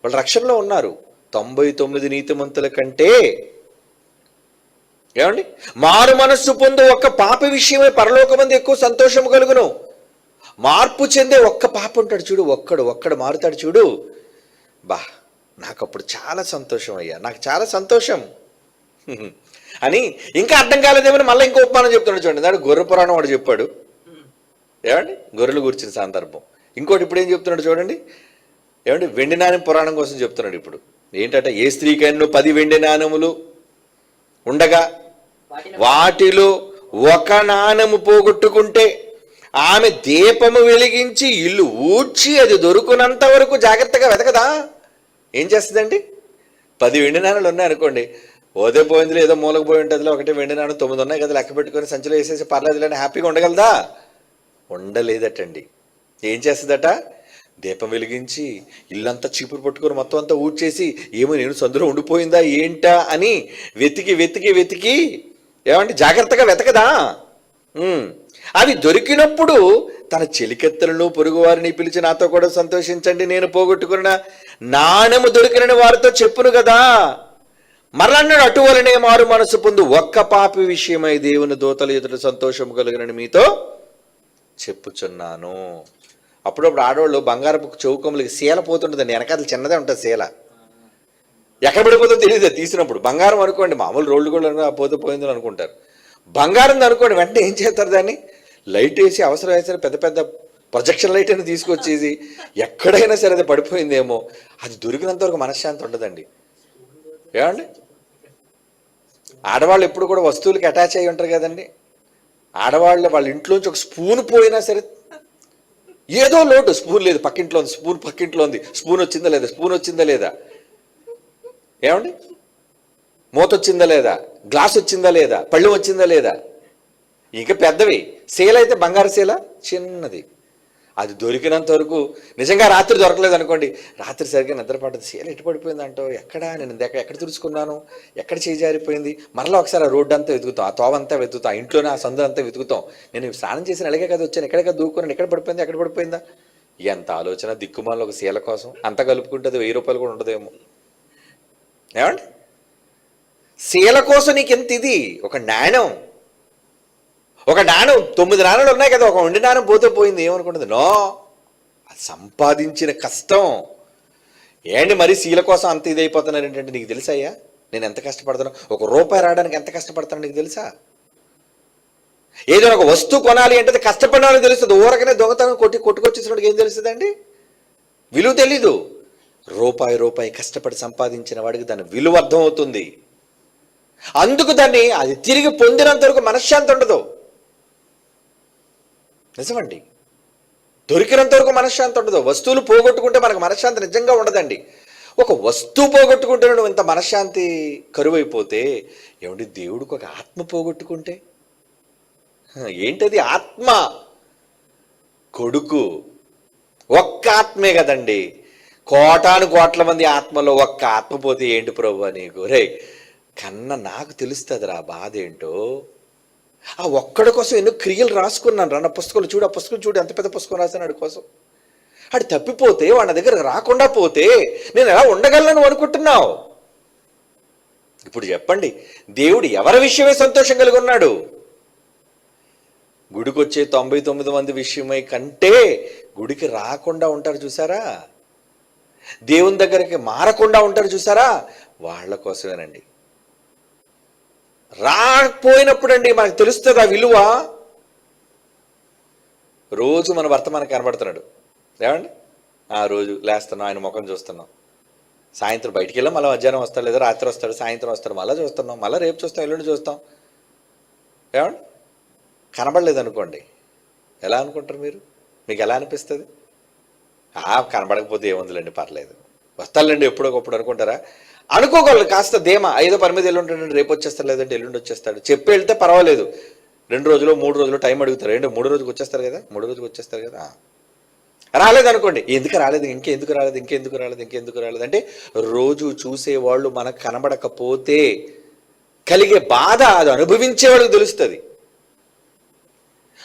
వాళ్ళు రక్షణలో ఉన్నారు. 99 నీతిమంతుల కంటే ఏమండి మారు మనస్సు పొందు ఒక్క పాప విషయమే పరలోకమందు ఎక్కువ సంతోషం కలుగును. మార్పు చెందే ఒక్క పాప ఉంటాడు చూడు, ఒక్కడు మారుతాడు చూడు, నాకు అప్పుడు చాలా సంతోషం అయ్యా, నాకు చాలా సంతోషం అని. ఇంకా అర్థం కాలేదేమని మళ్ళీ ఇంకో ఉపమానం చెప్తున్నాడు చూడండి. దాడు గొర్రె పురాణం వాడు చెప్పాడు, ఏమండి, గొర్రెలు గురించిన సందర్భం. ఇంకోటి ఇప్పుడు ఏం చెప్తున్నాడు చూడండి, ఏమండి, వెండి నాణెం పురాణం కోసం చెప్తున్నాడు. ఇప్పుడు ఏంటంటే, ఏ స్త్రీకైనా 10 వెండి నాణెములు ఉండగా వాటిలో ఒక నాణెము పోగొట్టుకుంటే ఆమె దీపము వెలిగించి ఇల్లు ఊడ్చి అది దొరుకునంత వరకు జాగ్రత్తగా వెతకదా? ఏం చేస్తుందండి? 10 వెండి నాణాలు ఉన్నాయనుకోండి, ఓదే పోయిందిలో ఏదో మూలకు పోయి ఉంటుందిలో, ఒకటి వెండి నాణం 9 ఉన్నాయి కదా, లెక్క పెట్టుకొని సంచిలో వేసేసి పర్లేదు అని హ్యాపీగా ఉండగలదా? ఉండలేదటండి. ఏం చేస్తుందట? దీపం వెలిగించి ఇల్లంతా చీపురు పట్టుకొని మొత్తం అంతా ఊడ్చేసి, ఏమో నేను సందులో ఉండిపోయిందా ఏంటా అని వెతికి వెతికి వెతికి, ఏమంటే, జాగ్రత్తగా వెతకదా? అవి దొరికినప్పుడు తన చెలికెత్తలను పొరుగువారిని పిలిచి, నాతో కూడా సంతోషించండి, నేను పోగొట్టుకున్న నాణెము దొరికిన వారితో చెప్పును కదా. మరలన్నాడు, అటువలనే మారు మనసు పొందు ఒక్క పాపి విషయమై దేవుని దూతల ఎదుట సంతోషము కలిగినని మీతో చెప్పుచున్నాను. అప్పుడప్పుడు ఆడవాళ్ళు బంగారపు చౌకములకి శీల పోతుంటుందండి, వెనకాల చిన్నదే ఉంటుంది శీల, ఎక్కడ పడిపోతుందో తెలియదు తీసినప్పుడు. బంగారం అనుకోండి, మామూలు రోడ్లు కూడా పోతే పోయిందని అనుకుంటారు. బంగారం అనుకోండి, వెంటనే ఏం చేస్తారు, దాన్ని లైట్ వేసి అవసరం వేసిన పెద్ద పెద్ద ప్రొజెక్షన్ లైట్ అని తీసుకొచ్చేసి ఎక్కడైనా సరే అది పడిపోయిందేమో, అది దొరికినంత వరకు మనశ్శాంతి ఉండదండి. ఏమండి, ఆడవాళ్ళు ఎప్పుడు కూడా వస్తువులకి అటాచ్ అయ్యి ఉంటారు కదండి. ఆడవాళ్ళు వాళ్ళ ఇంట్లోంచి ఒక స్పూన్ పోయినా సరే ఏదో లోటు, స్పూన్ లేదు పక్కింట్లో ఉంది, స్పూన్ పక్కింట్లో ఉంది, స్పూన్ వచ్చిందా లేదా, స్పూన్ వచ్చిందా లేదా, ఏమండి, మూత వచ్చిందా లేదా, గ్లాస్ వచ్చిందా లేదా, పళ్ళెం వచ్చిందా లేదా. ఇంకా పెద్దవి శీల అయితే బంగారు శీల చిన్నది, అది దొరికినంత వరకు. నిజంగా రాత్రి దొరకలేదు అనుకోండి, రాత్రి సరిగ్గా నిద్రపడ్డది, శీల ఎటు పడిపోయింది అంటో, ఎక్కడ నేను ఎక్కడ తుడుచుకున్నాను, ఎక్కడ చేజారిపోయింది, మరలా ఒకసారి ఆ రోడ్డు అంతా వెతుకుతాం, ఆ తోవంతా వెతుకుతాం, ఆ ఇంట్లోనే ఆ సందు అంతా వెతుకుతాం. నేను స్నానం చేసిన అలాగే కదా వచ్చాను, ఎక్కడెక్కడ దూకున్నాను, ఎక్కడ పడిపోయింది, ఎక్కడ పడిపోయిందా. ఎంత ఆలోచన దిక్కుమాల ఒక శీల కోసం. అంత కలుపుకుంటే 1000 రూపాయలు కూడా ఉండదేమో. ఏమండి, శీల కోసం నీకు ఎంత ఇది, ఒక నాణ్యం, ఒక నాణం 9 నాణాలు ఉన్నాయి కదా, ఒక వెండి నాణం పోతే పోయింది ఏమనుకుంటుంది. నో, అది సంపాదించిన కష్టం. ఏంటి మరి శీల కోసం అంత ఇదైపోతున్నారు ఏంటంటే, నీకు తెలుసయ్యా నేను ఎంత కష్టపడతాను, ₹1 రావడానికి ఎంత కష్టపడతాను నీకు తెలుసా? ఏదైనా ఒక వస్తువు కొనాలి అంటే కష్టపడాలని తెలుస్తుంది, ఊరకనే దొంగతనం కొట్టుకొచ్చేసినప్పుడు ఏం తెలుస్తుందండి, విలువ తెలీదు. రూపాయి కష్టపడి సంపాదించిన వాడికి దాని విలువ అర్థం అవుతుంది. అందుకు దాన్ని అది తిరిగి పొందినంత వరకు మనశ్శాంతి ఉండదు. నిజమండి, దొరికినంత వరకు మనశ్శాంతి ఉండదు. వస్తువులు పోగొట్టుకుంటే మనకు మనశ్శాంతి నిజంగా ఉండదండి. ఒక వస్తువు పోగొట్టుకుంటే నువ్వు ఇంత మనశ్శాంతి కరువైపోతే, ఏమండి, దేవుడికి ఒక ఆత్మ పోగొట్టుకుంటే ఏంటది? ఆత్మ, కొడుకు. ఒక్క ఆత్మే కదండి, కోటాను కోట్ల మంది ఆత్మలో ఒక్క ఆత్మ పోతే ఏంటి ప్రభు నీకు? రే కన్నా నాకు తెలుస్తుందిరా బాధ ఏంటో. ఆ ఒక్కడి కోసం ఎన్నో క్రియలు రాసుకున్నాను రా, నా పుస్తకాలు చూడు, ఆ పుస్తకం చూడు, ఎంత పెద్ద పుస్తకం రాశాను వాడి కోసం. వాడు తప్పిపోతే, వాడి దగ్గర రాకుండా పోతే నేను ఎలా ఉండగలను అనుకుంటున్నావు? ఇప్పుడు చెప్పండి, దేవుడు ఎవరి విషయమే సంతోషం కలిగి ఉన్నాడు? గుడికి వచ్చే 99 మంది విషయమై కంటే గుడికి రాకుండా ఉంటారు చూసారా, దేవుని దగ్గరికి మారకుండా ఉంటారు చూసారా, వాళ్ళ కోసమేనండి. రాకపోయినప్పుడు అండి మనకు తెలుస్తుంది ఆ విలువ. రోజు మన భర్త మనకు కనబడుతున్నాడు, ఏమండి, ఆ రోజు లేస్తున్నాం, ఆయన ముఖం చూస్తున్నాం, సాయంత్రం బయటికి వెళ్ళాం, మళ్ళీ మధ్యాహ్నం వస్తాడు, లేదా రాత్రి వస్తాడు, సాయంత్రం వస్తాడు, మళ్ళీ చూస్తున్నాం, మళ్ళీ రేపు చూస్తాం, ఎల్లుండి చూస్తాం. ఏమండి, కనబడలేదు అనుకోండి, ఎలా అనుకుంటారు మీరు? మీకు ఎలా అనిపిస్తుంది? కనబడకపోతే ఏముందిలేండి, పర్లేదు, వస్తానులేండి ఎప్పుడో ఒకప్పుడు అనుకుంటారా? అనుకోగలరు కాస్త ధీమా, ఐదో పని మీద వెళ్ళుంటాడు, రేపు వచ్చేస్తారు, లేదంటే ఎల్లుండి వచ్చేస్తాడు, చెప్పి వెళ్తే పర్వాలేదు. 2 రోజులు 3 రోజులు టైం అడుగుతారు, ఏంటో 3 రోజులకు వచ్చేస్తారు కదా, 3 రోజులకు వచ్చేస్తారు కదా. రాలేదనుకోండి, ఎందుకు రాలేదు, ఇంకెందుకు రాలేదు అంటే, రోజు చూసేవాళ్ళు మనకు కనబడకపోతే కలిగే బాధ అది అనుభవించేవాళ్ళకి తెలుస్తుంది.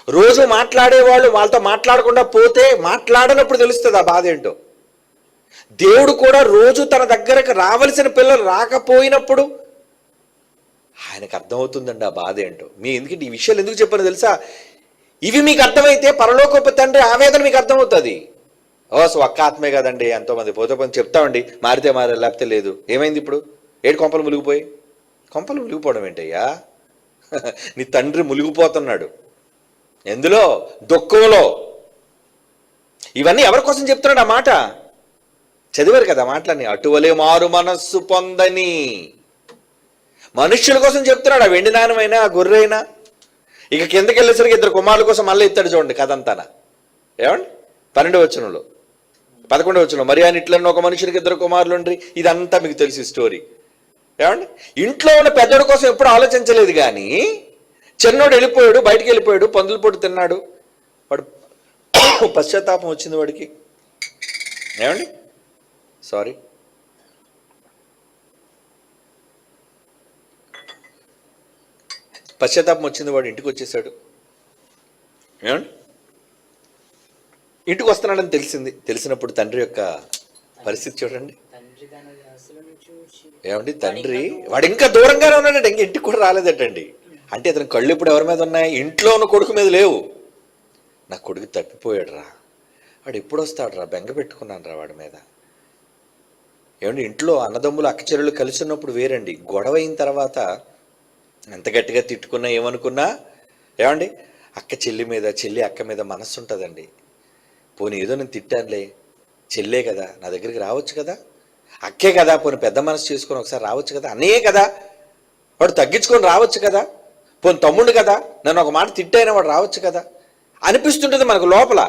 రోజు మాట్లాడేవాళ్ళు వాళ్ళతో మాట్లాడకుండా పోతే మాట్లాడనప్పుడు తెలుస్తుంది ఆ బాధ ఏంటో. దేవుడు కూడా రోజు తన దగ్గరకు రావలసిన పిల్లలు రాకపోయినప్పుడు ఆయనకు అర్థమవుతుందండి ఆ బాధ ఏంటో. ఎందుకంటే ఈ విషయాలు ఎందుకు చెప్పాను తెలుసా? ఇవి మీకు అర్థమైతే పరలోకపు తండ్రి ఆవేదన మీకు అర్థమవుతుంది. ఓ సో ఒక్క ఆత్మే కదండి, ఎంతోమంది పోతే పోతే చెప్తామండి, మారితే మారే లేకపోతే లేదు. ఏమైంది ఇప్పుడు? ఏడు కొంపలు మునిగిపోయి? కొంపలు మునిగిపోవడం ఏంటయ్యా? నీ తండ్రి మునిగిపోతున్నాడు. ఎందులో? దుఃఖంలో. ఇవన్నీ ఎవరి కోసం చెప్తున్నాడు ఆ మాట? చదివారు కదా మాటలన్నీ. అటువలే మారు మనస్సు పొందని మనుష్యుల కోసం చెప్తున్నాడు. ఆ వెండి నాణ్యమైనా, ఆ గొర్రెైనా. ఇక కిందకి వెళ్ళేసరికి ఇద్దరు కుమారుల కోసం మళ్ళీ ఇస్తాడు చూడండి కథంతానా. ఏమండి? 12వ వచనంలో 11వ వచనంలో మరి ఆయన ఇట్లన్న ఒక మనుషునికి ఇద్దరు కుమారులు ఉండ్రి. ఇదంతా మీకు తెలిసి స్టోరీ. ఏమండి? ఇంట్లో ఉన్న పెద్దోడి కోసం ఎప్పుడు ఆలోచించలేదు, కానీ చిన్నోడు వెళ్ళిపోయాడు, బయటికి వెళ్ళిపోయాడు, పందుల పొట్టు తిన్నాడు, వాడు పశ్చాత్తాపం వచ్చింది వాడికి. ఏమండి? సారీ, పశ్చాత్తాపం వచ్చింది, వాడు ఇంటికి వచ్చేసాడు. ఏమండి? ఇంటికి వస్తున్నాడని తెలిసినప్పుడు తండ్రి యొక్క పరిస్థితి చూడండి. ఏమండి? తండ్రి వాడు ఇంకా దూరంగానే ఉన్నాడండి, ఇంకా ఇంటికి కూడా రాలేదటండి. అంటే అతని కళ్ళు ఇప్పుడు ఎవరి మీద ఉన్నాయి? ఇంట్లో ఉన్న కొడుకు మీద లేవు. నా కొడుకు తప్పిపోయాడు రా, వాడు ఎప్పుడు వస్తాడు రా, బెంగ పెట్టుకున్నాను రా వాడి మీద. ఏమండి? ఇంట్లో అన్నదమ్ములు అక్క చెల్లెళ్ళు కలిసి ఉన్నప్పుడు వేరండి. గొడవ అయిన తర్వాత ఎంత గట్టిగా తిట్టుకున్నా ఏమనుకున్నా, ఏమండి, అక్క చెల్లి మీద, చెల్లి అక్క మీద మనస్సు ఉంటుందండి. పోనీ ఏదో నేను తిట్టానులే, చెల్లే కదా, నా దగ్గరికి రావచ్చు కదా, అక్కే కదా, పోనీ పెద్ద మనసు చేసుకొని ఒకసారి రావచ్చు కదా, అన్నయ్యే కదా, వాడు తగ్గించుకొని రావచ్చు కదా, పోనీ తమ్ముడు కదా, నన్ను ఒక మాట తిట్టైనా వాడు రావచ్చు కదా అనిపిస్తుంటుంది మనకు లోపల.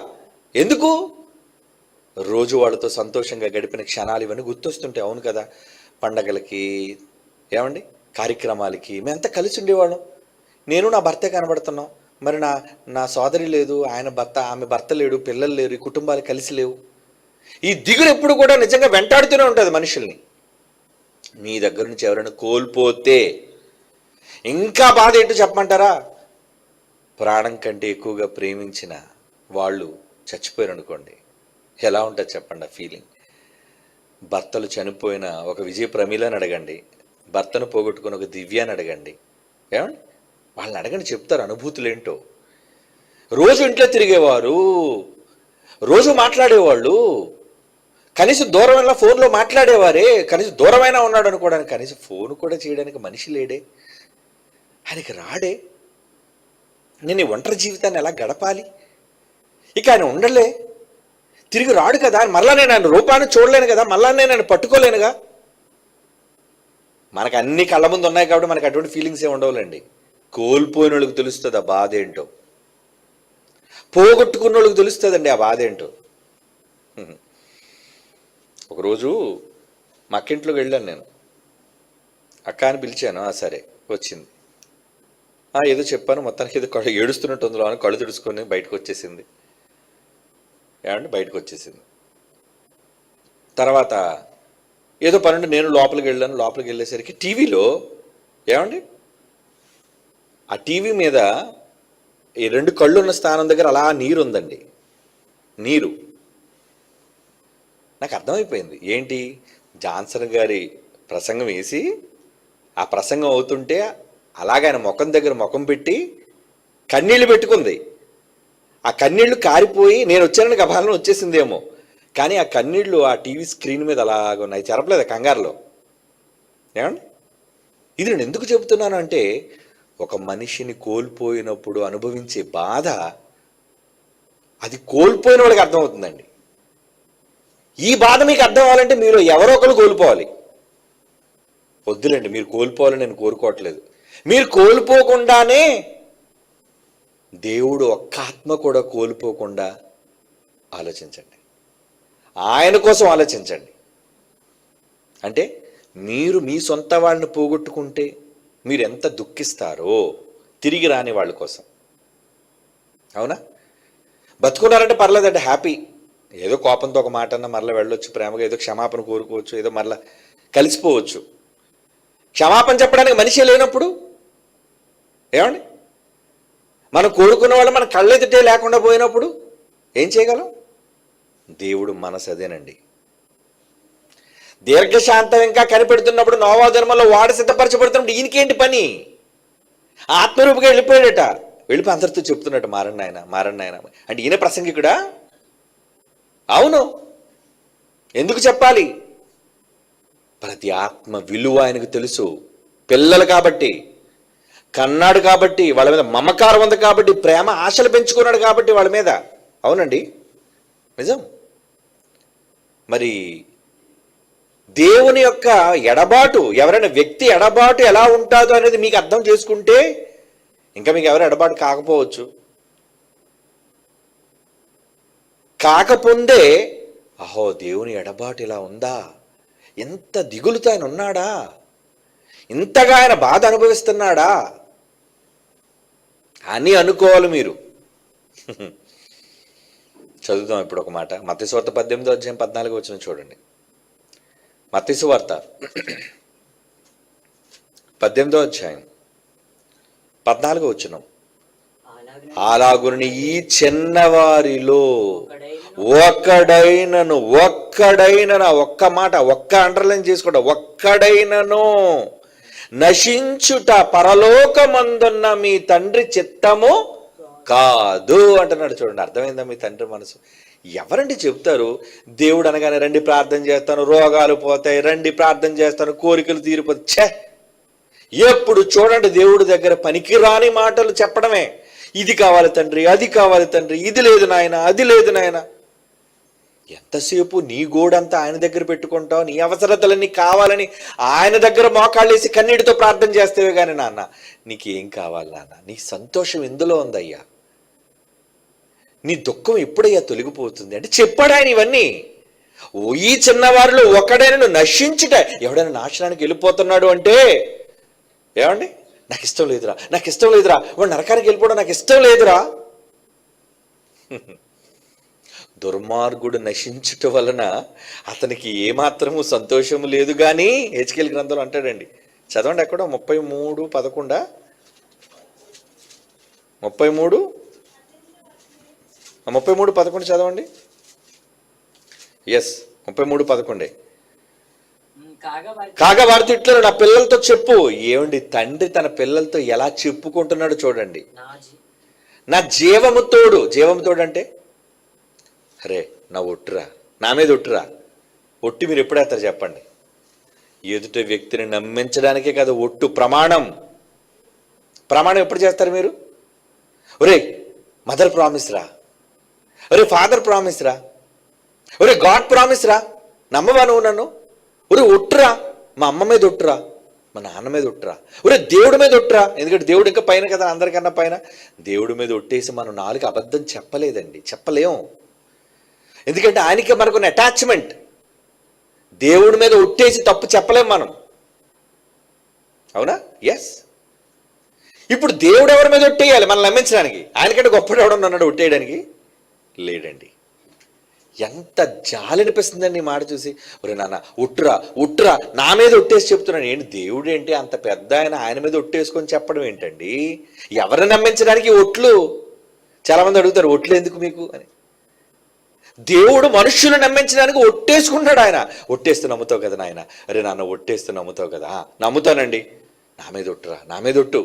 ఎందుకు? రోజు వాడితో సంతోషంగా గడిపిన క్షణాలు ఇవన్నీ గుర్తొస్తుంటాయి. అవును కదా, పండగలకి, ఏమండి, కార్యక్రమాలకి మేమంతా కలిసి ఉండేవాళ్ళం. నేను నా భర్తే కనబడుతున్నాం, మరి నా సోదరి లేదు, ఆయన భర్త, ఆమె భర్త లేడు, పిల్లలు లేరు, ఈ కుటుంబాలు కలిసి లేవు. ఈ దిగులు ఎప్పుడు కూడా నిజంగా వెంటాడుతూనే ఉంటుంది మనుషుల్ని. మీ దగ్గర నుంచి ఎవరైనా కోల్పోతే ఇంకా బాధ ఏంటో చెప్పమంటారా? ప్రాణం కంటే ఎక్కువగా ప్రేమించిన వాళ్ళు చచ్చిపోయారు అనుకోండి, ఎలా ఉంటుంది చెప్పండి ఆ ఫీలింగ్. భర్తలు చనిపోయిన ఒక విజయ ప్రమీలని అడగండి, భర్తను పోగొట్టుకుని ఒక దివ్యాన్ని అడగండి, ఏమండి, వాళ్ళని అడగండి, చెప్తారు అనుభూతులు ఏంటో. రోజు ఇంట్లో తిరిగేవారు, రోజు మాట్లాడేవాళ్ళు, కనీసం దూరమైనా ఫోన్లో మాట్లాడేవారే, కనీసం దూరమైనా ఉన్నాడు అనుకోవడానికి కనీసం ఫోన్ కూడా చేయడానికి మనిషి లేడే, ఆయనకి రాడే. నేను ఈ ఒంటరి జీవితాన్ని ఎలా గడపాలి? ఇక ఆయన ఉండలే, తిరిగి రాడు కదా, మళ్ళా నేను ఆయన రూపాన్ని చూడలేను కదా, మళ్ళా నేను ఆయన పట్టుకోలేనుగా. మనకు అన్ని కళ్ళ ముందు ఉన్నాయి కాబట్టి మనకు అటువంటి ఫీలింగ్స్ ఏమి ఉండవులండి. కోల్పోయిన వాళ్ళకి తెలుస్తుంది ఆ బాధ ఏంటో, పోగొట్టుకున్న వాళ్ళకి తెలుస్తుందండి ఆ బాధ ఏంటో. ఒకరోజు మా అక్కింట్లోకి వెళ్ళాను నేను, అక్క అని పిలిచాను, సరే వచ్చింది, ఏదో చెప్పాను, మొత్తానికి ఏదో ఏడుస్తున్నట్టు ఉందో అని కళ్ళు తుడుచుకొని బయటకు వచ్చేసింది. ఏమండి? బయటకు వచ్చేసింది. తర్వాత ఏదో పనుండి నేను లోపలికి వెళ్ళాను. లోపలికి వెళ్ళేసరికి టీవీలో, ఏమండి, ఆ టీవీ మీద ఈ 2 కళ్ళు ఉన్న స్థానం దగ్గర అలా నీరు ఉందండి, నీరు. నాకు అర్థమైపోయింది ఏంటి, జాన్సన్ గారి ప్రసంగం వేసి ఆ ప్రసంగం అవుతుంటే అలాగే ఆయన ముఖం దగ్గర ముఖం పెట్టి కన్నీళ్లు పెట్టుకుంది. ఆ కన్నీళ్లు కారిపోయి నేను వచ్చానని గబాలను వచ్చేసిందేమో, కానీ ఆ కన్నీళ్లు ఆ టీవీ స్క్రీన్ మీద అలాగ ఉన్నాయి, చెరపలేదు కంగారులో. ఏమండి? ఇది నేను ఎందుకు చెబుతున్నాను అంటే, ఒక మనిషిని కోల్పోయినప్పుడు అనుభవించే బాధ అది కోల్పోయిన వాళ్ళకి అర్థమవుతుందండి. ఈ బాధ మీకు అర్థం అవ్వాలంటే మీరు ఎవరో ఒకరు కోల్పోవాలి. వద్దులేండి, మీరు కోల్పోవాలని నేను కోరుకోవట్లేదు. మీరు కోల్పోకుండానే దేవుడు ఒక్క ఆత్మ కూడా కోల్పోకుండా ఆలోచించండి, ఆయన కోసం ఆలోచించండి. అంటే మీరు మీ సొంత వాళ్ళని పోగొట్టుకుంటే మీరు ఎంత దుఃఖిస్తారో తిరిగి రాని వాళ్ళ కోసం. అవునా? బతుకున్నారంటే పర్లేదంటే హ్యాపీ, ఏదో కోపంతో ఒక మాట అన్నా మరలా వెళ్ళొచ్చు, ప్రేమగా ఏదో క్షమాపణ కోరుకోవచ్చు, ఏదో మరలా కలిసిపోవచ్చు. క్షమాపణ చెప్పడానికి మనిషి లేనప్పుడు, ఏమండి, మనం కోరుకున్న వాళ్ళు మన కళ్ళెదుటే లేకుండా పోయినప్పుడు ఏం చేయగలం? దేవుడు మనసు అదేనండి. దీర్ఘశాంతం ఇంకా కనిపెడుతున్నప్పుడు నోవా జన్మలో వాడు సిద్ధపరచబడుతున్నప్పుడు ఈయనకేంటి పని? ఆత్మరూపుగా వెళ్ళిపోయాడట, వెళ్ళిపోయి అందరితో చెప్తున్నట్టు మారండి ఆయన, మారండి ఆయన. అంటే ఈయన ప్రసంగికుడా? అవును, ఎందుకు చెప్పాలి? ప్రతి ఆత్మ విలువ ఆయనకు తెలుసు. పిల్లలు కాబట్టి, కన్నాడు కాబట్టి, వాళ్ళ మీద మమకారం ఉంది కాబట్టి, ప్రేమ ఆశలు పెంచుకున్నాడు కాబట్టి వాళ్ళ మీద. అవునండి, నిజం. మరి దేవుని యొక్క ఎడబాటు, ఎవరైనా వ్యక్తి ఎడబాటు ఎలా ఉంటుందో అనేది మీకు అర్థం చేసుకుంటే ఇంకా మీకు ఎవరు ఎడబాటు కాకపోవచ్చు. కాకపోతే అహో, దేవుని ఎడబాటు ఇలా ఉందా, ఎంత దిగులుతో ఆయన ఉన్నాడా, ఇంతగా ఆయన బాధ అనుభవిస్తున్నాడా అని అనుకోవాలి మీరు. చదువుదాం ఇప్పుడు ఒక మాట. మత్తయి సువార్త 18:14 చూడండి. మత్తయి సువార్త 18:14. అలాగుని ఈ చిన్నవారిలో ఒక్కడైనను ఒక్క మాట, ఒక్క అండర్లైన్ చేసుకోండి, ఒక్కడైనను నశించుట పరలోకమందున్న మీ తండ్రి చిత్తము కాదు అంటున్నాడు. చూడండి, అర్థమైందా మీ తండ్రి మనసు? ఎవరండి చెప్తారు దేవుడు అనగానే రండి ప్రార్థన చేస్తాను, రోగాలు పోతాయి, రండి ప్రార్థన చేస్తాను, కోరికలు తీరిపోతాయి? ఛే, ఎప్పుడు చూడండి దేవుడి దగ్గర పనికిరాని మాటలు చెప్పడమే. ఇది కావాలి తండ్రి, అది కావాలి తండ్రి, ఇది లేదు నాయన, అది లేదు నాయన. ఎంతసేపు నీ గోడంతా ఆయన దగ్గర పెట్టుకుంటావు, నీ అవసరతలన్నీ కావాలని ఆయన దగ్గర మోకాళ్ళేసి కన్నీటితో ప్రార్థన చేస్తేవే కానీ నాన్న నీకేం కావాలి నాన్న, నీ సంతోషం ఎందులో ఉందయ్యా, నీ దుఃఖం ఎప్పుడయ్యా తొలగిపోతుంది అంటే చెప్పాడు ఆయన ఇవన్నీ. ఈ చిన్నవారిలో ఒకడైనా నువ్వు నశించుట, ఎవడైనా నాశనానికి వెళ్ళిపోతున్నాడు అంటే ఏమండి, నాకు ఇష్టం లేదురా, నాకు ఇష్టం లేదురా, వాడు నరకానికి వెళ్ళిపోవడం నాకు ఇష్టం లేదురా. దుర్మార్గుడు నశించుట వలన అతనికి ఏమాత్రము సంతోషము లేదు కానీ హెచ్కేల్ గ్రంథంలో అంటాడండి. చదవండి అక్కడ 33:11. 33:11 చదవండి. ఎస్, 33:11. కాగా వారితో ఇట్లా నా పిల్లలతో చెప్పు. ఏమండి, తండ్రి తన పిల్లలతో ఎలా చెప్పుకుంటున్నాడు చూడండి. నా జీవము తోడు. జీవము తోడు అంటే అరే నా ఒట్టురా, నా మీద ఒట్టురా. ఒట్టి మీరు ఎప్పుడేస్తారు చెప్పండి? ఎదుట వ్యక్తిని నమ్మించడానికే కదా ఒట్టు. ప్రమాణం ఎప్పుడు చేస్తారు మీరు? ఒరే మదర్ ప్రామిస్ రా, ఒరే ఫాదర్ ప్రామిస్ రా, ఒరే గాడ్ ప్రామిస్ రా, నమ్మవా నువ్వు నన్ను? ఒరే ఒట్టురా, మా అమ్మ మీద ఒట్టురా, మా నాన్న మీద ఒట్టురా, ఒరే దేవుడి మీద ఒట్టురా. ఎందుకంటే దేవుడు ఇంకా పైన కదా, అందరికన్నా పైన. దేవుడి మీద ఒట్టేసి మనం 4 అబద్ధం చెప్పలేదండి, చెప్పలేము. ఎందుకంటే ఆయనకే మనకున్న అటాచ్మెంట్. దేవుడి మీద ఒట్టేసి తప్పు చెప్పలేం మనం, అవునా? ఎస్. ఇప్పుడు దేవుడు ఎవరి మీద ఒట్టేయాలి మనం నమ్మించడానికి? ఆయనకంటే గొప్పడు ఎవడన్నాడు ఒట్టేయడానికి? లేడండి. ఎంత జాలి అనిపిస్తుందండి ఈ మాట చూసి. ఒరే నాన్న ఉట్టురా నా మీద ఒట్టేసి చెప్తున్నాను. ఏంటి దేవుడు ఏంటి అంత పెద్ద ఆయన మీద ఒట్టేసుకొని చెప్పడం ఏంటండి? ఎవరిని నమ్మించడానికి ఒట్లు? చాలామంది అడుగుతారు ఒట్లు ఎందుకు మీకు అని. దేవుడు మనుషులను నమ్మించడానికి ఒట్టేసుకుంటాడు. ఆయన ఒట్టేస్తూ నమ్ముతావు కదా నాయన, అరే నాన్న ఒట్టేస్తూ నమ్ముతావు కదా, నమ్ముతానండి, నా మీద ఒట్టురా, నా మీద ఒట్టు.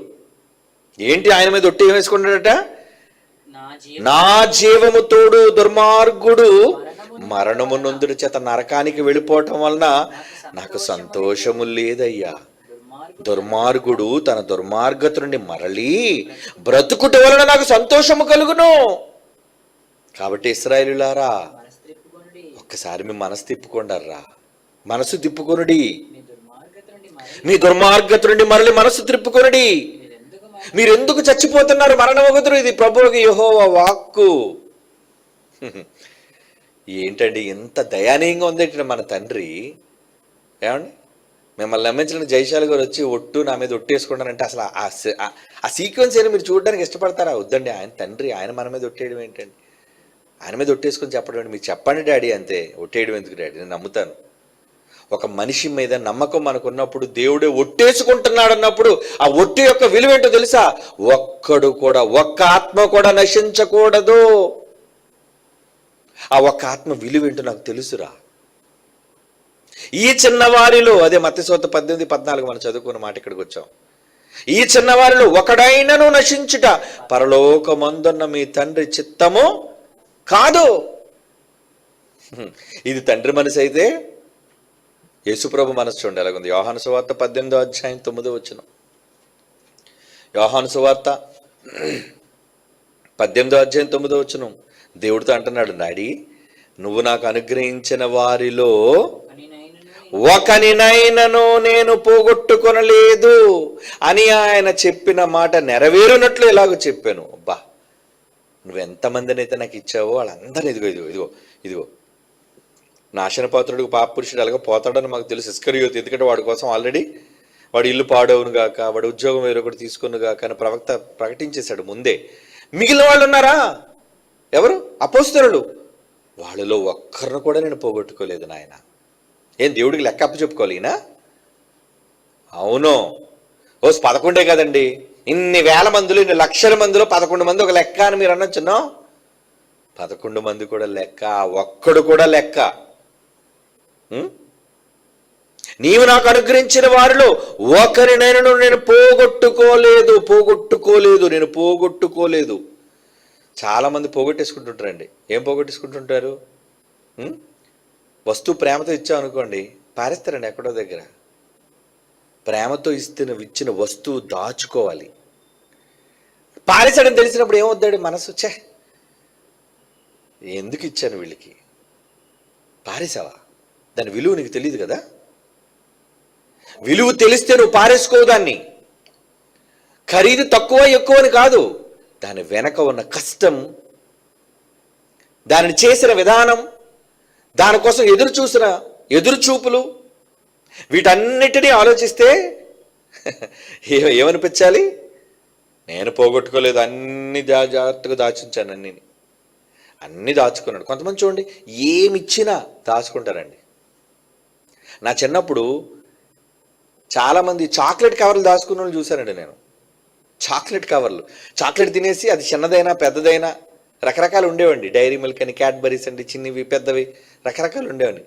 ఏంటి ఆయన మీద ఒట్టు ఏం వేసుకుంటాడట? నా జీవము తోడు దుర్మార్గుడు మరణము నొందుడి చేత నరకానికి వెళ్ళిపోవటం వలన నాకు సంతోషము లేదయ్యా. దుర్మార్గుడు తన దుర్మార్గత నుండి మరలి బ్రతుకుట వలన నాకు సంతోషము కలుగును. కాబట్టి ఇశ్రాయేలులారా, ఒక్కసారి మీ మనసు తిప్పుకోండర్రా, మనసు తిప్పుకొనుడి. మీ దుర్మార్గత నుండి మరలి మనసు తిప్పుకొనుడి. మీరెందుకు చచ్చిపోతున్నారు మరణమగుదురు? ఇది ప్రభువుకి యెహోవా వాక్కు. ఏంటండి ఎంత దయానీయంగా ఉందేంటి మన తండ్రి. ఏమండి, మిమ్మల్ని నమ్మించిన జయశాలి గారు వచ్చి ఒట్టు నా మీద ఒట్టేసుకుంటానంటే అసలు ఆ సీక్వెన్స్ ఏదో మీరు చూడడానికి ఇష్టపడతారా? వద్దండి, ఆయన తండ్రి, ఆయన మన మీద ఒట్టేయడం ఏంటండి? ఆయన మీద ఒట్టేసుకొని చెప్పడం ఏంటి? మీరు చెప్పండి డాడీ, అంతే. ఒట్టేయడం ఎందుకు డాడీ? నేను నమ్ముతాను. ఒక మనిషి మీద నమ్మకం మనకున్నప్పుడు, దేవుడే ఒట్టేసుకుంటున్నాడు అన్నప్పుడు ఆ ఒట్టు యొక్క విలువ ఏంటో తెలుసా? ఒక్కడు కూడా, ఒక్క ఆత్మ కూడా నశించకూడదు. ఆ ఒక్క ఆత్మ విలువ ఏంటో నాకు తెలుసురా. ఈ చిన్నవారిలో, అదే మత్తయి సువార్త 18:14 మనం చదువుకున్న మాట ఇక్కడికి వచ్చాం. ఈ చిన్నవారిలో ఒకడైనను నశించుట పరలోకమందున్న మీ తండ్రి చిత్తము కాదు. ఇది తండ్రి మనసు అయితే యేసుప్రభు మనసు చూడండి ఎలాగుంది. యోహాను సువార్త 18:9. యోహాను సువార్త 18:9. దేవుడితో అంటున్నాడు, డాడీ నువ్వు నాకు అనుగ్రహించిన వారిలో ఒకనినైనను నేను పోగొట్టుకొనలేదు అని ఆయన చెప్పిన మాట నెరవేరునట్లు ఎలాగో చెప్పాను. అబ్బా, నువ్వెంతమందినైతే నాకు ఇచ్చావో వాళ్ళందరినీ ఇదిగో ఇదిగో ఇదిగో ఇదిగో నాశనపాత్రుడికి పాపపురుషుడు ఎలాగో పోతాడని మాకు తెలుసు ఇస్కరియోతు, ఎందుకంటే వాడి కోసం ఆల్రెడీ వాడి ఇల్లు పాడవును గాక, వాడి ఉద్యోగం వేరొకటి తీసుకుని గాక అని ప్రవక్త ప్రకటించేశాడు ముందే. మిగిలిన వాళ్ళు ఉన్నారా? ఎవరు? అపోస్తలులు. వాళ్ళలో ఒక్కరిని కూడా నేను పోగొట్టుకోలేదు నాయన. ఏం దేవుడికి లెక్క అప్పు చెప్పుకోలేనా? అవును, 11 కదండి, ఇన్ని వేల మందిలో ఇన్ని లక్షల మందిలో 11 మంది ఒక లెక్క అని మీరు అనొచ్చునో. 11 మంది కూడా లెక్క, ఒక్కడు కూడా లెక్క. నీవు నాకు అనుగ్రహించిన వారిలో ఒకరినైనా నేను పోగొట్టుకోలేదు. చాలా మంది పోగొట్టేసుకుంటుంటారండి. ఏం పోగొట్టేసుకుంటుంటారు? వస్తువు ప్రేమతో ఇచ్చావు అనుకోండి, పారేస్తారండి ఎక్కడో దగ్గర. ప్రేమతో ఇచ్చిన వస్తువు దాచుకోవాలి. పారేసాడని తెలిసినప్పుడు ఏమవుతాడు మనసు? ఎందుకు ఇచ్చాను వీళ్ళకి? పారేసావా? దాని విలువ నీకు తెలియదు కదా. విలువ తెలిస్తే నువ్వు పారేసుకోవు దాన్ని. ఖరీదు తక్కువ ఎక్కువ అని కాదు, దాని వెనక ఉన్న కష్టం, దానిని చేసిన విధానం, దానికోసం ఎదురు చూపులు, వీటన్నిటినీ ఆలోచిస్తే ఏమనిపించాలి? నేను పోగొట్టుకోలేదు, అన్ని జాగ్రత్తగా దాచుంచాను, అన్నీ దాచుకున్నాడు. కొంతమంది చూడండి, ఏమిచ్చినా దాచుకుంటారండి. నా చిన్నప్పుడు చాలామంది చాక్లెట్ కవర్లు దాచుకున్న వాళ్ళు చూశానండి నేను. చాక్లెట్ కవర్లు, చాక్లెట్ తినేసి అది చిన్నదైనా పెద్దదైనా రకరకాలు ఉండేవండి. డైరీ మిల్క్ అని, క్యాడ్బరీస్ అండి, చిన్నవి పెద్దవి రకరకాలు ఉండేవండి.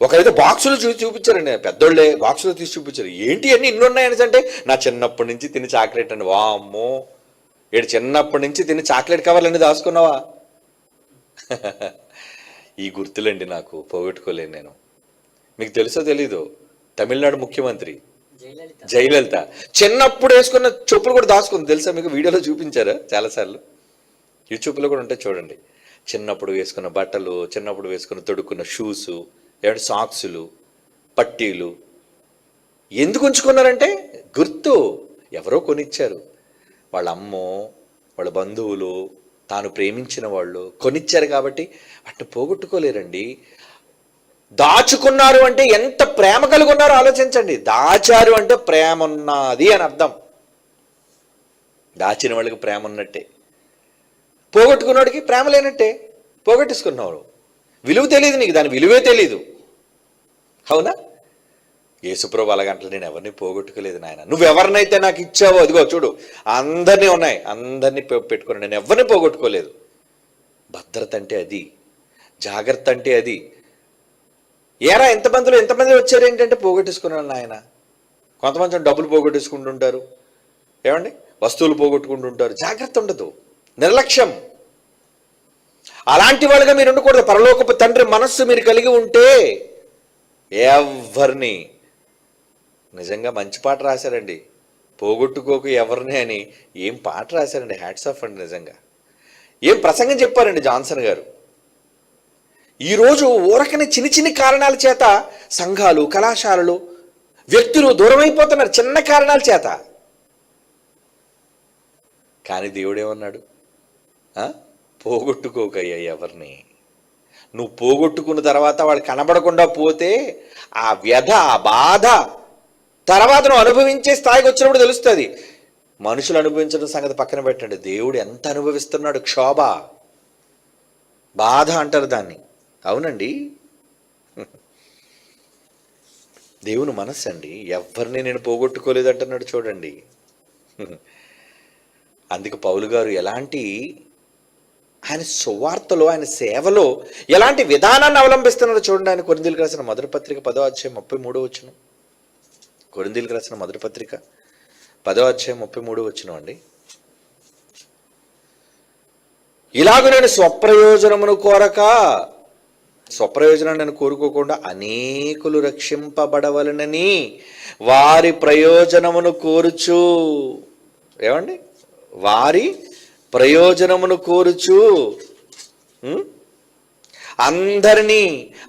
ఒకరైతే బాక్సులు చూపించారండి, పెద్దోళ్ళే బాక్సులు తీసి చూపించారు. ఏంటి అన్నీ ఇన్ని ఉన్నాయని అంటే, నా చిన్నప్పటి నుంచి తిని చాక్లెట్ అండి. వామ్మో, చిన్నప్పటి నుంచి తిని చాక్లెట్ కవర్లు అన్నీ దాచుకున్నావా? ఈ గుర్తులండి నాకు, పోగొట్టుకోలేను నేను. మీకు తెలుసో తెలీదు, తమిళనాడు ముఖ్యమంత్రి జయలలిత చిన్నప్పుడు వేసుకున్న చెప్పులు కూడా దాచుకుంది, తెలుసా మీకు? వీడియోలో చూపించారా చాలాసార్లు, యూట్యూబ్లో కూడా ఉంటాయి చూడండి. చిన్నప్పుడు వేసుకున్న బట్టలు, చిన్నప్పుడు వేసుకున్న తొడుక్కున్న షూసు, సాక్సులు, పట్టీలు ఎందుకు ఉంచుకున్నారంటే గుర్తు. ఎవరో కొనిచ్చారు, వాళ్ళ అమ్మో, వాళ్ళ బంధువులు, తాను ప్రేమించిన వాళ్ళు కొనిచ్చారు కాబట్టి వాటిని పోగొట్టుకోలేరండి. దాచుకున్నారు అంటే ఎంత ప్రేమ కలిగి ఉన్నారో ఆలోచించండి. దాచారు అంటే ప్రేమ ఉన్నది అని అర్థం. దాచిన వాళ్ళకి ప్రేమ ఉన్నట్టే, పోగొట్టుకున్నవాడికి ప్రేమ లేనట్టే. పోగొట్టేసుకున్నావు, విలువ తెలియదు నీకు, దాని విలువే తెలీదు. అవునా? యేసుప్రభు అలాగంటలు, నేను ఎవరిని పోగొట్టుకోలేదు నాయన. నువ్వెవరినైతే నాకు ఇచ్చావో అదిగో చూడు, అందరినీ ఉన్నాయి, అందరినీ పెట్టుకున్నాను, నేను ఎవరిని పోగొట్టుకోలేదు. భద్రత అంటే అది, జాగ్రత్త అంటే అది. ఏరా ఎంతమంది వచ్చారు ఏంటంటే పోగొట్టేసుకున్నాను నాయన. కొంతమంది డబ్బులు పోగొట్టేసుకుంటుంటారు, ఏమండి వస్తువులు పోగొట్టుకుంటుంటారు, జాగ్రత్త ఉండదు, నిర్లక్ష్యం. అలాంటి వాళ్ళుగా మీరు ఉండకూడదు. పరలోకపు తండ్రి మనస్సు మీరు కలిగి ఉంటే ఎవరిని, నిజంగా మంచి పాట రాశారండి, పోగొట్టుకోకు ఎవరిని అని. ఏం పాట రాశారండి, హ్యాట్స్ ఆఫ్ అండి. నిజంగా ఏం ప్రసంగం చెప్పారండి జాన్సన్ గారు. ఈరోజు ఊరకనే చిన్ని కారణాల చేత సంఘాలు, కళాశాలలు, వ్యక్తులు దూరం అయిపోతున్నారు, చిన్న కారణాల చేత. కానీ దేవుడేమన్నాడు? పోగొట్టుకోకయ్యా ఎవరిని. నువ్వు పోగొట్టుకున్న తర్వాత వాళ్ళు కనబడకుండా పోతే ఆ వ్యధ, ఆ బాధ తర్వాత నువ్వు అనుభవించే స్థాయికి వచ్చినప్పుడు తెలుస్తుంది. మనుషులు అనుభవించడం సంగతి పక్కన పెట్టండి, దేవుడు ఎంత అనుభవిస్తున్నాడు. క్షోభ, బాధ అంటారు దాన్ని. అవునండి, దేవుని మనస్సు అండి. ఎవరిని నేను పోగొట్టుకోలేదు అంటున్నాడు చూడండి. అందుకు పౌలు గారు ఎలాంటి, ఆయన సువార్తలో, ఆయన సేవలో ఎలాంటి విధానాన్ని అవలంబిస్తున్నారో చూడండి. ఆయన కొరింథీయులకు రాసిన మొదటి పత్రిక 10వ అధ్యాయం 33వ వచనం. కొరింథీయులకు రాసిన మొదటి పత్రిక 10వ అధ్యాయం 33వ వచనం అండి. ఇలాగ నేను స్వప్రయోజనమును కోరక స్వప్రయోజనాన్ని కోరుకోకుండా అనేకులు రక్షింపబడవలనని వారి ప్రయోజనమును కోరుచు. ఏమండి? వారి ప్రయోజనమును కోరుచు అందరినీ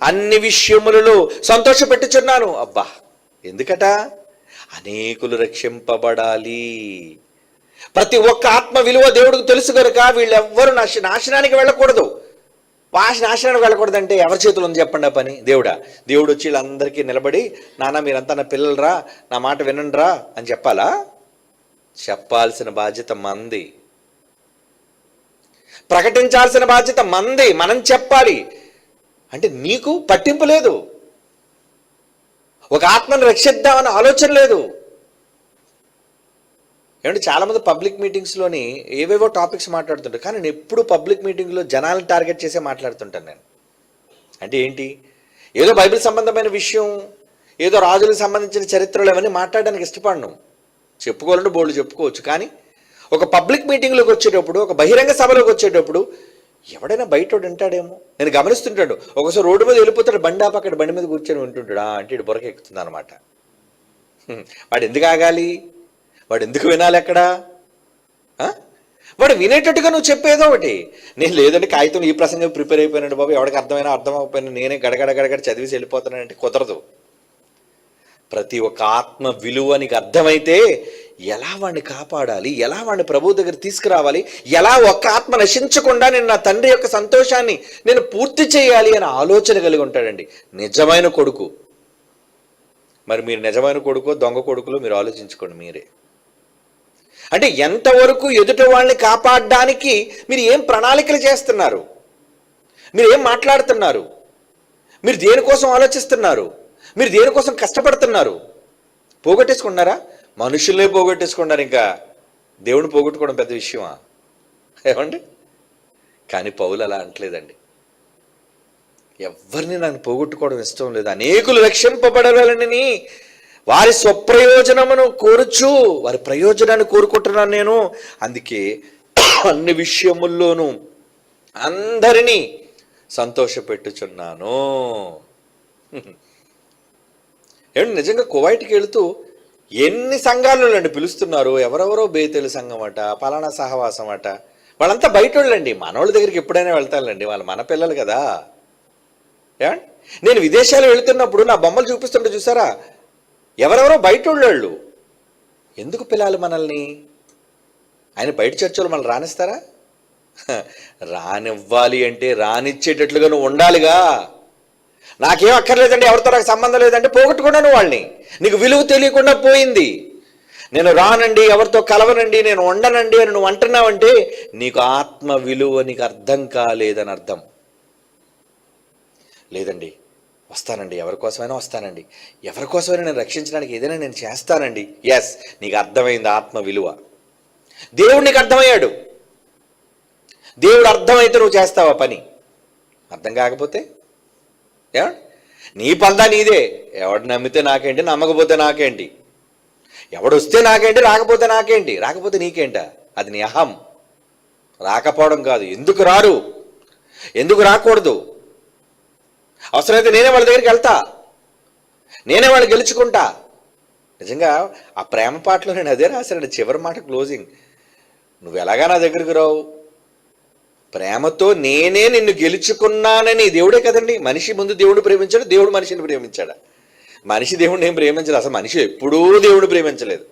అన్ని విషయములలో సంతోషపెట్టుచున్నాను. అబ్బా, ఎందుకట? అనేకులు రక్షింపబడాలి. ప్రతి ఒక్క ఆత్మ విలువ దేవుడికి తెలుసు కనుక వీళ్ళెవ్వరూ నాశనానికి వెళ్ళకూడదు. నాశనానికి వెళ్ళకూడదంటే ఎవరి చేతులు ఉంది చెప్పండి ఆ పని? దేవుడు వచ్చి వీళ్ళందరికీ నిలబడి, నాన్న మీరంతా నా పిల్లలరా, నా మాట వినండిరా అని చెప్పాలా? చెప్పాల్సిన బాధ్యత మంది, ప్రకటించాల్సిన బాధ్యత మంది. మనం చెప్పాలి. అంటే నీకు పట్టింపు లేదు, ఒక ఆత్మను రక్షిద్దామన్న ఆలోచన లేదు. ఏమంటే చాలామంది పబ్లిక్ మీటింగ్స్లోని ఏవేవో టాపిక్స్ మాట్లాడుతుంటారు, కానీ నేను ఎప్పుడు పబ్లిక్ మీటింగ్లో జనాలను టార్గెట్ చేసే మాట్లాడుతుంటాను నేను. అంటే ఏంటి? ఏదో బైబిల్ సంబంధమైన విషయం, ఏదో రాజులకు సంబంధించిన చరిత్రలు అవన్నీ మాట్లాడడానికి ఇష్టపడను. చెప్పుకోవాలంటే బోల్డ్ చెప్పుకోవచ్చు, కానీ ఒక పబ్లిక్ మీటింగ్లోకి వచ్చేటప్పుడు, ఒక బహిరంగ సభలోకి వచ్చేటప్పుడు ఎవడైనా బయట వింటాడేమో. నేను గమనిస్తుంటాడు, ఒకసారి రోడ్డు మీద వెళ్ళిపోతాడు, బండి ఆపి అక్కడ బండి మీద కూర్చొని వింటుంటాడు. అంటే ఇటు బొరక ఎక్కుతుంది అనమాట. వాడు ఎందుకు ఆగాలి? వాడు ఎందుకు వినాలి? ఎక్కడ వాడు వినేటట్టుగా నువ్వు చెప్పేదో ఒకటి. నేను లేదంటే కాగితం ఈ ప్రసంగం ప్రిపేర్ అయిపోయినాడు బాబు, ఎవరికి అర్థమైనా అర్థం అవ్వకపోయినా నేనే గడగడ చదివేసి వెళ్ళిపోతానంటే కుదరదు. ప్రతి ఒక్క ఆత్మ విలువ నీకు అర్థమైతే ఎలా వాడిని కాపాడాలి, ఎలా వాడిని ప్రభు దగ్గర తీసుకురావాలి, ఎలా ఒక్క ఆత్మ నశించకుండా నేను నా తండ్రి యొక్క సంతోషాన్ని నేను పూర్తి చేయాలి అనే ఆలోచన కలిగి ఉంటాడండి నిజమైన కొడుకు. మరి మీరు నిజమైన కొడుకో దొంగ కొడుకులో మీరు ఆలోచించుకోండి మీరే. అంటే ఎంతవరకు ఎదుటి వాళ్ళని కాపాడడానికి మీరు ఏం ప్రణాళికలు చేస్తున్నారు, మీరు ఏం మాట్లాడుతున్నారు, మీరు దేనికోసం ఆలోచిస్తున్నారు, మీరు దేనికోసం కష్టపడుతున్నారు? పోగొట్టేసుకున్నారా? మనుషుల్నే పోగొట్టేసుకున్నారు. ఇంకా దేవుని పోగొట్టుకోవడం పెద్ద విషయమా? ఏమండి? కానీ పౌలు అలా అంటలేదండి. ఎవరిని నన్ను పోగొట్టుకోవడం ఇష్టం లేదు, అనేకులు రక్షింపబడాలని వారి స్వప్రయోజనమును కోరుచు, వారి ప్రయోజనాన్ని కోరుకుంటున్నాను నేను. అందుకే అన్ని విషయముల్లోనూ అందరినీ సంతోషపెట్టుచున్నాను. ఏమంటే నిజంగా కువైట్కి వెళుతూ ఎన్ని సంఘాలలో అండి పిలుస్తున్నారు. ఎవరెవరో బేతేలు సంఘం అట, పలానా సహవాసం అట, వాళ్ళంతా బయట వాళ్ళండి. మనోళ్ళ దగ్గరికి ఎప్పుడైనా వెళ్తానండి, వాళ్ళు మన పిల్లలు కదా. ఏమండి? నేను విదేశాలు వెళుతున్నప్పుడు నా బొమ్మలు చూపిస్తుంటే చూసారా, ఎవరెవరో బయట వాళ్ళు. ఎందుకు పిల్లలు మనల్ని? ఆయన బయట చర్చలు మనల్ని రానిస్తారా? రానివ్వాలి అంటే రానిచ్చేటట్లుగా నువ్వు ఉండాలిగా. నాకేం అక్కర్లేదండి, ఎవరితో నాకు సంబంధం లేదంటే పోగొట్టుకున్నాను వాళ్ళని. నీకు విలువ తెలియకుండా పోయింది. నేను రానండి, ఎవరితో కలవనండి, నేను ఉండనండి అని నువ్వు అంటున్నావంటే నీకు ఆత్మ విలువ నీకు అర్థం కాలేదని అర్థం. లేదండి, వస్తానండి, ఎవరికోసమైనా వస్తానండి, ఎవరికోసమైనా నేను రక్షించడానికి ఏదైనా నేను చేస్తానండి. ఎస్, నీకు అర్థమైంది ఆత్మ విలువ. దేవుడు నీకు అర్థమయ్యాడు. దేవుడు అర్థమైతే నువ్వు చేస్తావా పని? అర్థం కాకపోతే నీ పందా నీదే. ఎవడు నమ్మితే నాకేంటి, నమ్మకపోతే నాకేంటి, ఎవడొస్తే నాకేంటి, రాకపోతే నాకేంటి, రాకపోతే నీకేంటా? అది నీ అహం. రాకపోవడం కాదు. ఎందుకు రారు, ఎందుకు రాకూడదు? అవసరమైతే నేనే వాళ్ళ దగ్గరికి వెళ్తా, నేనే వాళ్ళు గెలుచుకుంటా. నిజంగా ఆ ప్రేమ పాటలో నేను అదే రాశానండి, చివరి మాట క్లోజింగ్. నువ్వు ఎలాగా నా దగ్గరికి రావు, ప్రేమతో నేనే నిన్ను గెలుచుకున్నానని. దేవుడే కదండి. మనిషి ముందు దేవుడు ప్రేమించాడు, దేవుడు మనిషిని ప్రేమించాడా? మనిషి దేవుడిని ఏం ప్రేమించలేదు. అసలు మనిషి ఎప్పుడూ దేవుడు ప్రేమించలేదు.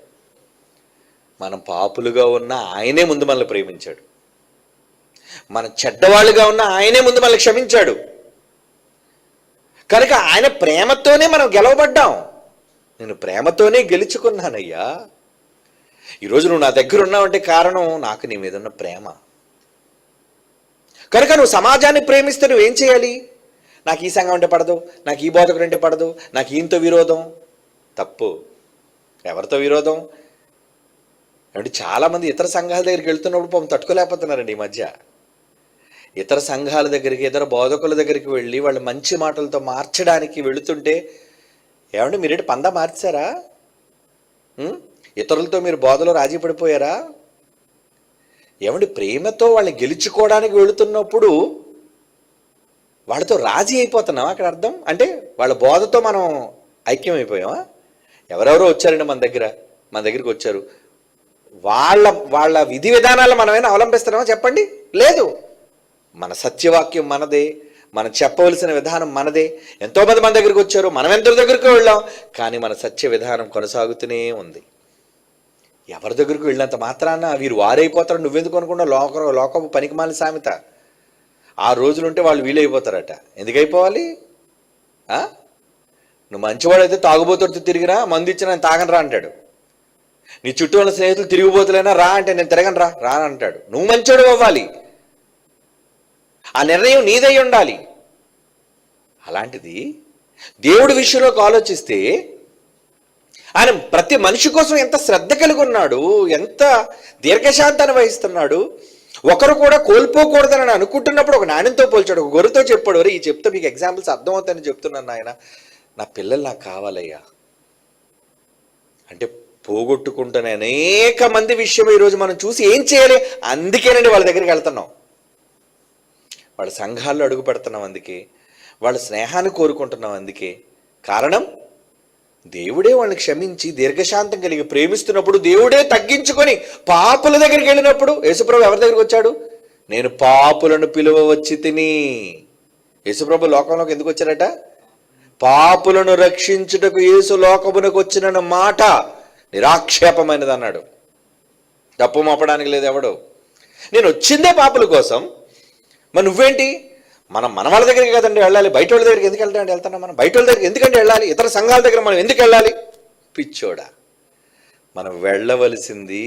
మనం పాపులుగా ఉన్న ఆయనే ముందు మనల్ని ప్రేమించాడు. మన చెడ్డవాళ్ళుగా ఉన్న ఆయనే ముందు మనల్ని క్షమించాడు. కనుక ఆయన ప్రేమతోనే మనం గెలవబడ్డాం. నేను ప్రేమతోనే గెలుచుకున్నానయ్యా. ఈరోజు నువ్వు నా దగ్గర ఉన్నావంటే కారణం నాకు నీ మీద ఉన్న ప్రేమ. కనుక నువ్వు సమాజాన్ని ప్రేమిస్తే నువ్వేం చేయాలి? నాకు ఈ సంఘం అంటే పడదు, నాకు ఈ బోధకుడు అంటే పడదు, నాకు ఈయనతో విరోధం. తప్పు. ఎవరితో విరోధం? అంటే చాలామంది ఇతర సంఘాల దగ్గరికి వెళ్తున్నప్పుడు పాపం తట్టుకోలేకపోతున్నారండి ఈ మధ్య. ఇతర సంఘాల దగ్గరికి, ఇతర బోధకుల దగ్గరికి వెళ్ళి వాళ్ళు మంచి మాటలతో మార్చడానికి వెళుతుంటే, ఏమంటే మీరేంటి పందా మార్చారా? ఇతరులతో మీరు బోధలో రాజీ పడిపోయారా? ఏమంటే ప్రేమతో వాళ్ళని గెలుచుకోవడానికి వెళుతున్నప్పుడు వాళ్ళతో రాజీ అయిపోతున్నాం అక్కడ అర్థం. అంటే వాళ్ళ బోధతో మనం ఐక్యం అయిపోయామా? ఎవరెవరో వచ్చారండి మన దగ్గరికి వచ్చారు, వాళ్ళ వాళ్ళ విధి విధానాలు మనమైనా అవలంబిస్తున్నామా చెప్పండి? లేదు. మన సత్యవాక్యం మనదే, మనం చెప్పవలసిన విధానం మనదే. ఎంతోమంది మన దగ్గరికి వచ్చారు, మనం ఎందరి దగ్గరికి వెళ్ళాం, కానీ మన సత్య విధానం కొనసాగుతూనే ఉంది. ఎవరి దగ్గరికి వెళ్ళినంత మాత్రాన వీరు వారైపోతారు నువ్వెందుకు అనుకున్నా లోకపు పనికిమాలిన సామెత. ఆ రోజులుంటే వాళ్ళు వీలైపోతారట. ఎందుకు అయిపోవాలి? నువ్వు మంచివాడైతే తాగుబోతుడితో తిరిగినా, మందు ఇచ్చినా నేను తాగనరా అంటాడు. నీ చుట్టూ ఉన్న స్నేహితులు తిరిగిపోతులైనా రా అంటే నేను తిరగను రా అంటాడు. నువ్వు మంచోడు అవ్వాలి, ఆ నిర్ణయం నీదై ఉండాలి. అలాంటిది దేవుడి విషయంలోకి ఆలోచిస్తే ఆయన ప్రతి మనిషి కోసం ఎంత శ్రద్ధ కలిగి ఉన్నాడు, ఎంత దీర్ఘశాంతాన్ని వహిస్తున్నాడు. ఒకరు కూడా కోల్పోకూడదని అనుకుంటున్నప్పుడు ఒక నాణ్యంతో పోల్చాడు, ఒక గొర్రెతో చెప్పాడు. ఈ చెప్తే మీకు ఎగ్జాంపుల్స్ అర్థమవుతాయని చెప్తున్నాను ఆయన. నా పిల్లలు నాకు కావాలయ్యా అంటే పోగొట్టుకుంటున్న అనేక మంది విషయం ఈరోజు మనం చూసి ఏం చేయాలి? అందుకేనండి వాళ్ళ దగ్గరికి వెళ్తున్నాం, వాళ్ళ సంఘాల్లో అడుగు పెడుతున్నాం, అందుకే వాళ్ళ స్నేహాన్ని కోరుకుంటున్నాం. అందుకే కారణం దేవుడే వాళ్ళని క్షమించి దీర్ఘశాంతం కలిగి ప్రేమిస్తున్నప్పుడు, దేవుడే తగ్గించుకొని పాపుల దగ్గరికి వెళ్ళినప్పుడు, యేసుప్రభు ఎవరి దగ్గరికి వచ్చాడు? నేను పాపులను పిలువ వచ్చి తిని. యేసుప్రభు లోకంలోకి ఎందుకు వచ్చారట? పాపులను రక్షించుటకు యేసు లోకమునకు వచ్చిన మాట నిరాక్షేపమైనది అన్నాడు. తప్పు మోపడానికి లేదు ఎవడు. నేను వచ్చిందే పాపుల కోసం. మరి నువ్వేంటి? మన వాళ్ళ దగ్గరికి కదండి వెళ్ళాలి, బయట వాళ్ళ దగ్గరికి ఎందుకు వెళ్తున్నాం? మనం బయట వాళ్ళ దగ్గరికి ఎందుకంటే వెళ్ళాలి? ఇతర సంఘాల దగ్గర మనం ఎందుకు వెళ్ళాలి? పిచ్చోడా, మనం వెళ్ళవలసింది,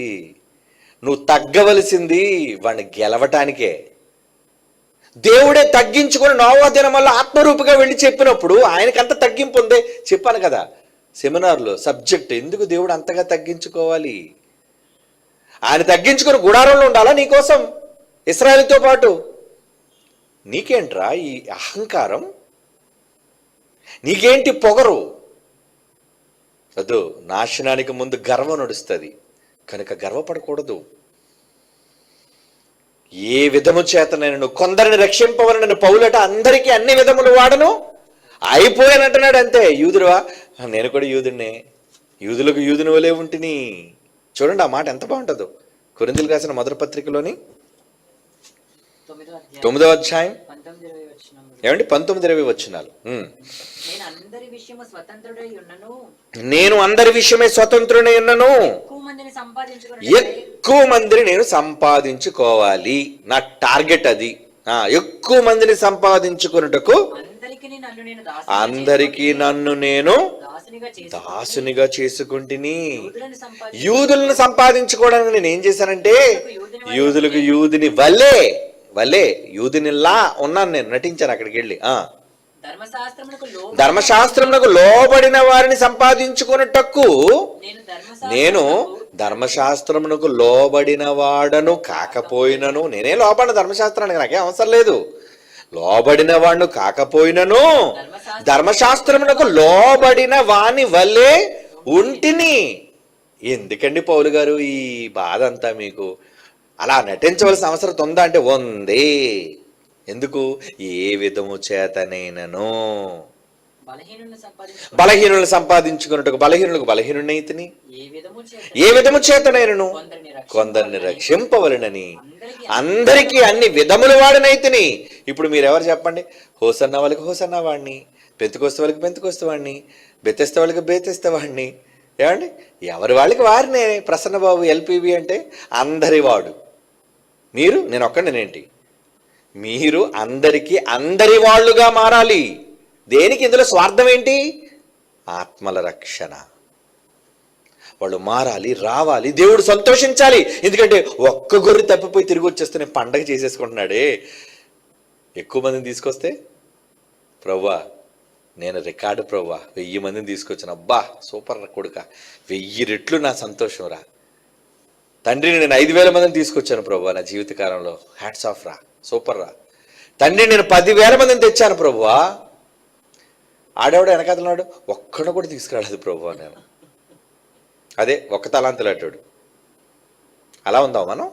నువ్వు తగ్గవలసింది వాడిని గెలవటానికే. దేవుడే తగ్గించుకొని 9వ దినం వల్ల ఆత్మరూపుగా వెళ్ళి చెప్పినప్పుడు ఆయనకంత తగ్గింపు ఉందే. చెప్పాను కదా సెమినార్లో సబ్జెక్ట్, ఎందుకు దేవుడు అంతగా తగ్గించుకోవాలి? ఆయన తగ్గించుకొని గుడారంలో ఉండాలా నీకోసం, ఇశ్రాయేలుతో పాటు? నీకేంట్రా ఈ అహంకారం? నీకేంటి పొగరు? వద్దు, నాశనానికి ముందు గర్వం నడుస్తుంది కనుక గర్వపడకూడదు. ఏ విధము చేత నేను కొందరిని రక్షింపవలనని పౌలట అందరికీ అన్ని విధములు వాడను అయిపోయానంటున్నాడు. అంతే. యూదుడువా? నేను కూడా యూదుడినే, యూదులకు యూదుని వలే ఉంటిని. చూడండి ఆ మాట ఎంత బాగుంటుందో. కొరింథీయులకు రాసిన మొదటి పత్రికలోని 9వ అధ్యాయం ఏమండి 19-20 వచనాలు. నేను అందరి విషయమే స్వతంత్రుడై ఉన్నను, ఎక్కువ మందిని నేను సంపాదించుకోవాలి. నా టార్గెట్ అది. ఎక్కువ మందిని సంపాదించుకున్నటకు అందరికీ నన్ను నేను దాసునిగా చేసుకుంటుని. యూదులను సంపాదించుకోవడానికి నేను ఏం చేశానంటే, యూదులకు యూదుని వల్లే యూదునిలా ఉన్నాను నేను, నటించాను అక్కడికి వెళ్ళి. ధర్మశాస్త్రమునకు లోబడిన వారిని సంపాదించుకున్నటకు నేను ధర్మశాస్త్రమునకు లోబడిన వాడను కాకపోయినను, నేనే లోబడిన ధర్మశాస్త్రానికి, నాకేం అవసరం లేదు. లోబడిన వాడును కాకపోయినను ధర్మశాస్త్రమునకు లోబడిన వాని వల్లే ఉంటిని. ఎందుకండి పౌలు గారు ఈ బాధ అంతా మీకు? అలా నటించవలసిన అవసరం ఉందా అంటే ఉంది. ఎందుకు? ఏ విధము చేతనైనను బలహీనులను సంపాదించుకున్నట్టు బలహీనులకు బలహీనునైతిని, ఏ విధము చేతనైనను కొందరిని రక్షింపవలనని అందరికీ అన్ని విధముల వాడినైతిని. ఇప్పుడు మీరెవరు చెప్పండి? హోసన్న వాళ్ళకి హోసన్న వాడిని, పెంతుకొస్తే వాళ్ళకి పెంతుకొస్తే వాడిని, బెతెస్తే వాళ్ళకి బేతెస్తే వాడిని. ఏమండి? ఎవరి వాళ్ళకి వారినే. ప్రసన్నబాబు ఎల్పిబి అంటే అందరి వాడు. నేను ఒక్కడినేంటి? మీరు అందరికీ అందరి వాళ్ళుగా మారాలి. దేనికి? ఇందులో స్వార్థం ఏంటి? ఆత్మల రక్షణ. వాళ్ళు మారాలి, రావాలి, దేవుడు సంతోషించాలి. ఎందుకంటే ఒక్క గొర్రె తప్పిపోయి తిరిగి వచ్చేస్తే పండగ చేసేసుకుంటున్నాడే. ఎక్కువ మందిని తీసుకొస్తే, ప్రవ్వా నేను రికార్డు ప్రవ్వా 1000 మందిని తీసుకొచ్చాను, అబ్బా సూపర్ కొడుక, 1000 రెట్లు నా సంతోషం రా తండ్రి. నేను 5000 మందిని తీసుకొచ్చాను ప్రభువా నా జీవితకాలంలో, హ్యాట్స్ ఆఫ్ రా, సూపర్ రా తండ్రి. నేను 10,000 మందిని తెచ్చాను ప్రభువా. ఆడేవాడు వెనకాతలాడు ఒక్కడు కూడా తీసుకురాలేదు ప్రభువా నేను. అదే ఒక్క తలాంతులాటాడు. అలా ఉందాం మనం?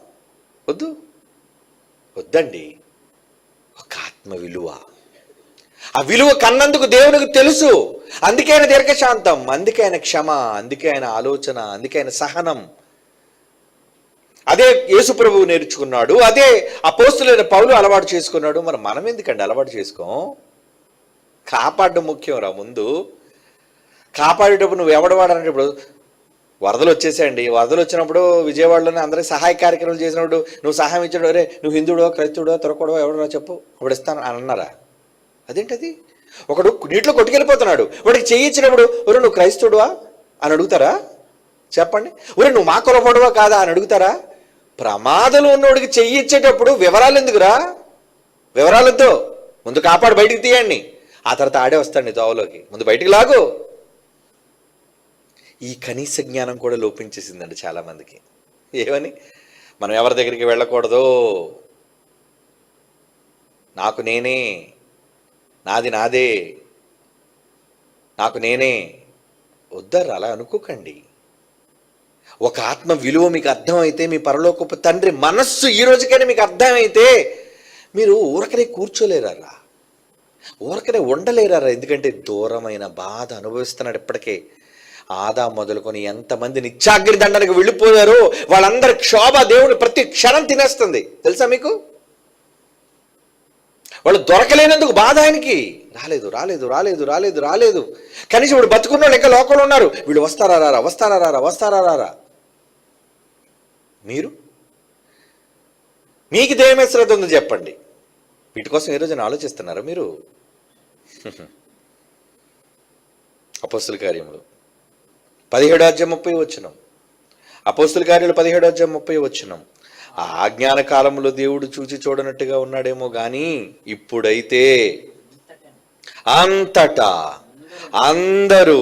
వద్దండి. ఒక ఆత్మ విలువ, ఆ విలువ కన్నందుకు దేవునికి తెలుసు. అందుకే ఆయన దీర్ఘశాంతం, అందుకే ఆయన క్షమ, అందుకే ఆయన ఆలోచన, అందుకే ఆయన సహనం. అదే యేసు ప్రభువు నేర్చుకున్నాడు, అదే అపోస్తులైన పౌలు అలవాటు చేసుకున్నాడు. మరి మనం ఎందుకండి అలవాటు చేసుకోం? కాపాడడం ముఖ్యం రా. ముందు కాపాడేటప్పుడు నువ్వు ఎవడవాడంటే, ఇప్పుడు వరదలు వచ్చేసాయండి. వరదలు వచ్చినప్పుడు విజయవాడలోనే అందరికి సహాయ కార్యక్రమాలు చేసినప్పుడు నువ్వు సహాయం ఇచ్చాడు, అరే నువ్వు హిందుడో క్రైస్తవుడో తురకడో ఎవడో చెప్పు, అప్పుడు ఇస్తాను అని అన్నారా? అదేంటది? ఒకడు నీటిలో కొట్టుకెళ్ళిపోతున్నాడు, వాడికి చేయించినప్పుడు ఒరే నువ్వు క్రైస్తవుడువా అని అడుగుతారా? చెప్పండి. ఒరే నువ్వు మా కులపడువా కాదా అని అడుగుతారా? ప్రమాదంలో ఉన్నవాడికి చెయ్యిచ్చేటప్పుడు వివరాలు ఎందుకురా? వివరాలతో ముందు కాపాడు, బయటికి తీయండి, ఆ తర్వాత ఆడే వస్తాండి దోవలోకి, ముందు బయటికి లాగు. ఈ కనీస జ్ఞానం కూడా లోపించేసిందండి చాలామందికి. ఏమని? మనం ఎవరి దగ్గరికి వెళ్ళకూడదు, నాకు నేనే, నాది నాదే, నాకు నేనే. వద్దరు, అలా అనుకోకండి. ఒక ఆత్మ విలువ మీకు అర్థమైతే, మీ పరలోకపు తండ్రి మనస్సు ఈ రోజుకైనా మీకు అర్థమైతే, మీరు ఊరకనే కూర్చోలేరారా, ఊరకనే ఉండలేరారా. ఎందుకంటే దూరమైన బాధ అనుభవిస్తున్నాడు ఇప్పటికే. ఆదా మొదలుకొని ఎంతమంది నిత్యాగ్ని దండనకు వెళ్ళిపోయారో వాళ్ళందరి క్షోభ దేవుడు ప్రతి క్షణం తినేస్తుంది. తెలుసా మీకు? వాళ్ళు దొరకలేనందుకు బాధ ఆయనకి. రాలేదు రాలేదు రాలేదు రాలేదు రాలేదు. కనీసం ఇప్పుడు బతుకున్న వాళ్ళు ఇంకా లోకంలో ఉన్నారు, వీళ్ళు వస్తారా రారా, వస్తారా రారా, వస్తారా రారా. మీకు దేమే శ్రద్ధ ఉంది చెప్పండి? వీటి కోసం ఈ రోజున ఆలోచిస్తున్నారా మీరు? అపోస్తుల కార్యములు 17:30 అపోస్తుల కార్యాలు 17:30 ఆ ఆజ్ఞాన కాలంలో దేవుడు చూచి చూడనట్టుగా ఉన్నాడేమో గాని ఇప్పుడైతే అంతటా అందరూ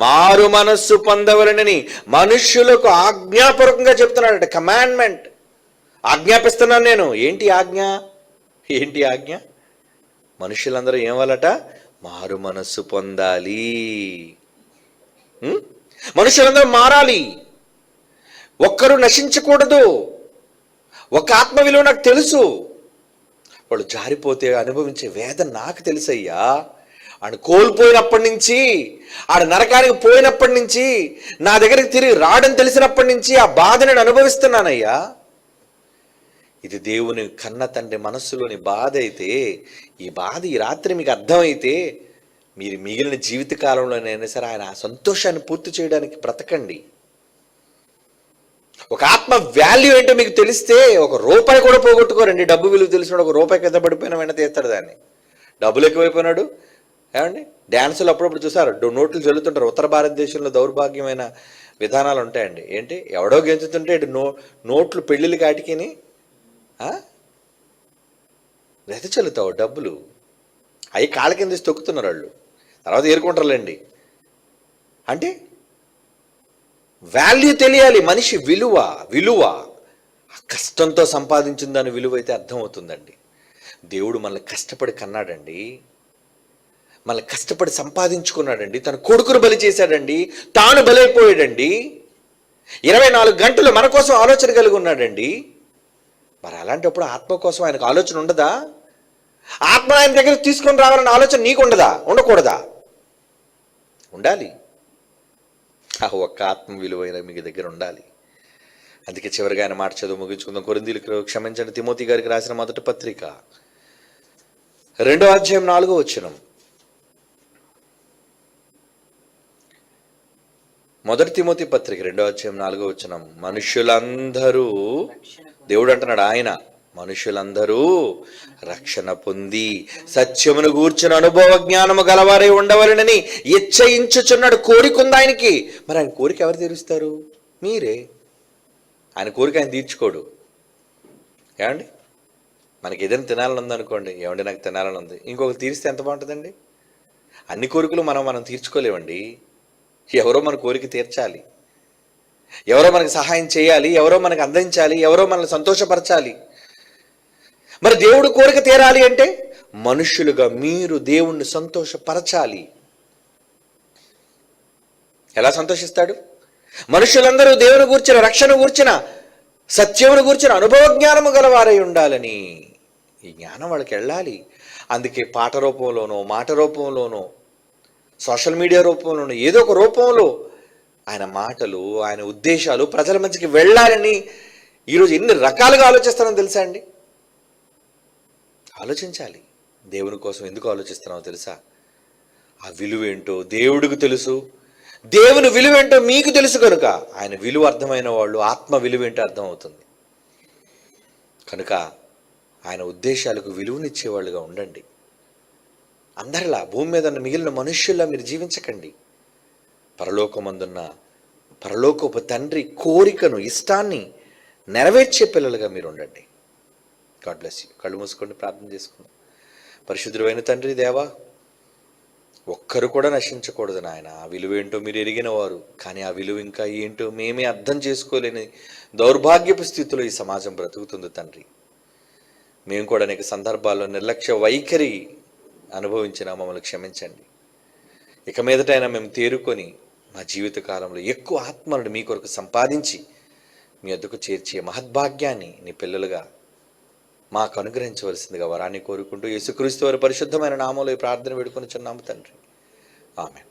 మారు మనస్సు పొందవలనని మనుష్యులకు ఆజ్ఞాపూర్వకంగా చెప్తున్నాడట. కమాండ్మెంట్, ఆజ్ఞాపిస్తున్నాను నేను. ఏంటి ఆజ్ఞ? ఏంటి ఆజ్ఞ? మనుషులందరూ ఏమవాలట? మారు మనస్సు పొందాలి. మనుషులందరూ మారాలి. ఒక్కరు నశించకూడదు. ఒక ఆత్మ విలువ నాకు తెలుసు. వాళ్ళు జారిపోతే అనుభవించే వేదన నాకు తెలుసయ్యా. ఆడు కోల్పోయినప్పటి నుంచి, ఆడు నరకానికి పోయినప్పటి నుంచి, నా దగ్గరికి తిరిగి రావడం తెలిసినప్పటి నుంచి ఆ బాధ నేను అనుభవిస్తున్నానయ్యా. ఇది దేవుని కన్న తండ్రి మనస్సులోని బాధ అయితే, ఈ బాధ ఈ రాత్రి మీకు అర్థమైతే, మీరు మిగిలిన జీవితకాలంలోనైనా సరే ఆయన సంతోషాన్ని పూర్తి చేయడానికి బ్రతకండి. ఒక ఆత్మ వాల్యూ ఏంటో మీకు తెలిస్తే ఒక రూపాయి కూడా పోగొట్టుకోరండి. డబ్బు విలువ తెలిసినాడు ఒక రూపాయి కింద పడిపోయినా వెంట తీస్తాడు దాన్ని. డబ్బులు ఎక్కువైపోయినాడు ఏమండి. డ్యాన్సులు అప్పుడప్పుడు చూసారు, నోట్లు చల్లుతుంటారు. ఉత్తర భారతదేశంలో దౌర్భాగ్యమైన విధానాలు ఉంటాయండి. ఏంటి, ఎవడో గెంచుతుంటే నోట్లు పెళ్ళిళ్ళు కాటికిని వెత చల్లుతావు డబ్బులు. అవి కాళ్ళ కింద తొక్కుతున్నారు వాళ్ళు, తర్వాత ఏరుకుంటారులేండి. అంటే వాల్యూ తెలియాలి. మనిషి విలువ కష్టంతో సంపాదించిన దాని విలువ అయితే అర్థమవుతుందండి. దేవుడు మనల్ని కష్టపడి కన్నాడండి, మనల్ని కష్టపడి సంపాదించుకున్నాడండి, తన కొడుకును బలి చేశాడండి, తాను బలైపోయాడండి, 24 గంటలు మన కోసం ఆలోచన కలిగి ఉన్నాడండి. మరి అలాంటప్పుడు ఆత్మ కోసం ఆయనకు ఆలోచన ఉండదా? ఆత్మ ఆయన దగ్గర తీసుకొని రావాలన్న ఆలోచన నీకు ఉండదా? ఉండకూడదా? ఉండాలి. ఆ ఒక్క ఆత్మ విలువైన మీ దగ్గర ఉండాలి. అందుకే చివరిగా ఆయన మాట చదువు ముగించుకుందాం. కొరింథీయులకు క్షమించండి, తిమోతి గారికి రాసిన మొదటి పత్రిక 2:4 మొదటి తిమోతి పత్రిక 2:4 మనుష్యులందరూ, దేవుడు అంటున్నాడు, ఆయన మనుషులందరూ రక్షణ పొంది సత్యమును గూర్చిన అనుభవ జ్ఞానము గలవారై ఉండవలనని ఇచ్చయించుచున్నాడు. కోరిక ఉంది ఆయనకి. మరి ఆయన కోరిక ఎవరు తీరుస్తారు? మీరే. ఆయన కోరిక ఆయన తీర్చుకోడు. ఏమండి, మనకి ఏదైనా తినాలని ఉందనుకోండి, ఏమండి నాకు తినాలని ఉంది, ఇంకొకరు తీరిస్తే ఎంత బాగుంటుందండి? అన్ని కోరికలు మనం తీర్చుకోలేమండి. ఎవరో మన కోరిక తీర్చాలి, ఎవరో మనకు సహాయం చేయాలి, ఎవరో మనకు అందించాలి, ఎవరో మనల్ని సంతోషపరచాలి. మరి దేవుడు కోరిక తీరాలి అంటే మనుష్యులుగా మీరు దేవుణ్ణి సంతోషపరచాలి. ఎలా సంతోషిస్తాడు? మనుషులందరూ దేవుని గూర్చిన, రక్షణ గూర్చిన, సత్యమును గూర్చిన అనుభవ జ్ఞానము గలవారై ఉండాలని. ఈ జ్ఞానం వాళ్ళకి వెళ్ళాలి. అందుకే పాట రూపంలోనో, మాట రూపంలోనో, సోషల్ మీడియా రూపంలోనో, ఏదో ఒక రూపంలో ఆయన మాటలు, ఆయన ఉద్దేశాలు ప్రజల మధ్యకి వెళ్ళాలని ఈరోజు ఎన్ని రకాలుగా ఆలోచిస్తానో తెలుసా అండి? ఆలోచించాలి. దేవుని కోసం ఎందుకు ఆలోచిస్తున్నామో తెలుసా? ఆ విలువేంటో దేవుడికి తెలుసు, దేవుని విలువేంటో మీకు తెలుసు కనుక ఆయన విలువ అర్థమైన వాళ్ళు ఆత్మ విలువేంటో అర్థమవుతుంది. కనుక ఆయన ఉద్దేశాలకు విలువనిచ్చేవాళ్ళుగా ఉండండి. అందరిలా భూమి మీద ఉన్న మిగిలిన మనుష్యుల్లా మీరు జీవించకండి. పరలోకమందున్న పరలోకపు తండ్రి కోరికను, ఇష్టాన్ని నెరవేర్చే పిల్లలుగా మీరు ఉండండి. God bless you. కళ్ళు మూసుకొని ప్రార్థన చేసుకుందాం. పరిశుద్ధుడైన తండ్రి దేవా, ఒక్కరు కూడా నశించకూడదు నాయన. ఆ విలువ ఏంటో మీరు ఎరిగిన వారు, కానీ ఆ విలువ ఇంకా ఏంటో మేమే అర్థం చేసుకోలేని దౌర్భాగ్యపు స్థితిలో ఈ సమాజం బ్రతుకుతుంది తండ్రి. మేము కూడా అనేక సందర్భాల్లో నిర్లక్ష్య వైఖరి అనుభవించిన మమ్మల్ని క్షమించండి. ఇక మీదటైనా మేము తేరుకొని మా జీవిత కాలంలో ఎక్కువ ఆత్మలను మీ కొరకు సంపాదించి మీ వద్దకు చేర్చే మహద్భాగ్యాన్ని నీ పిల్లలుగా మాకు అనుగ్రహించవలసిందిగా వరాన్ని కోరుకుంటూ యేసుక్రీస్తు వారి పరిశుద్ధమైన నామంలో ఈ ప్రార్థన వేడుకొనిచున్నాము తండ్రి. ఆమేన్.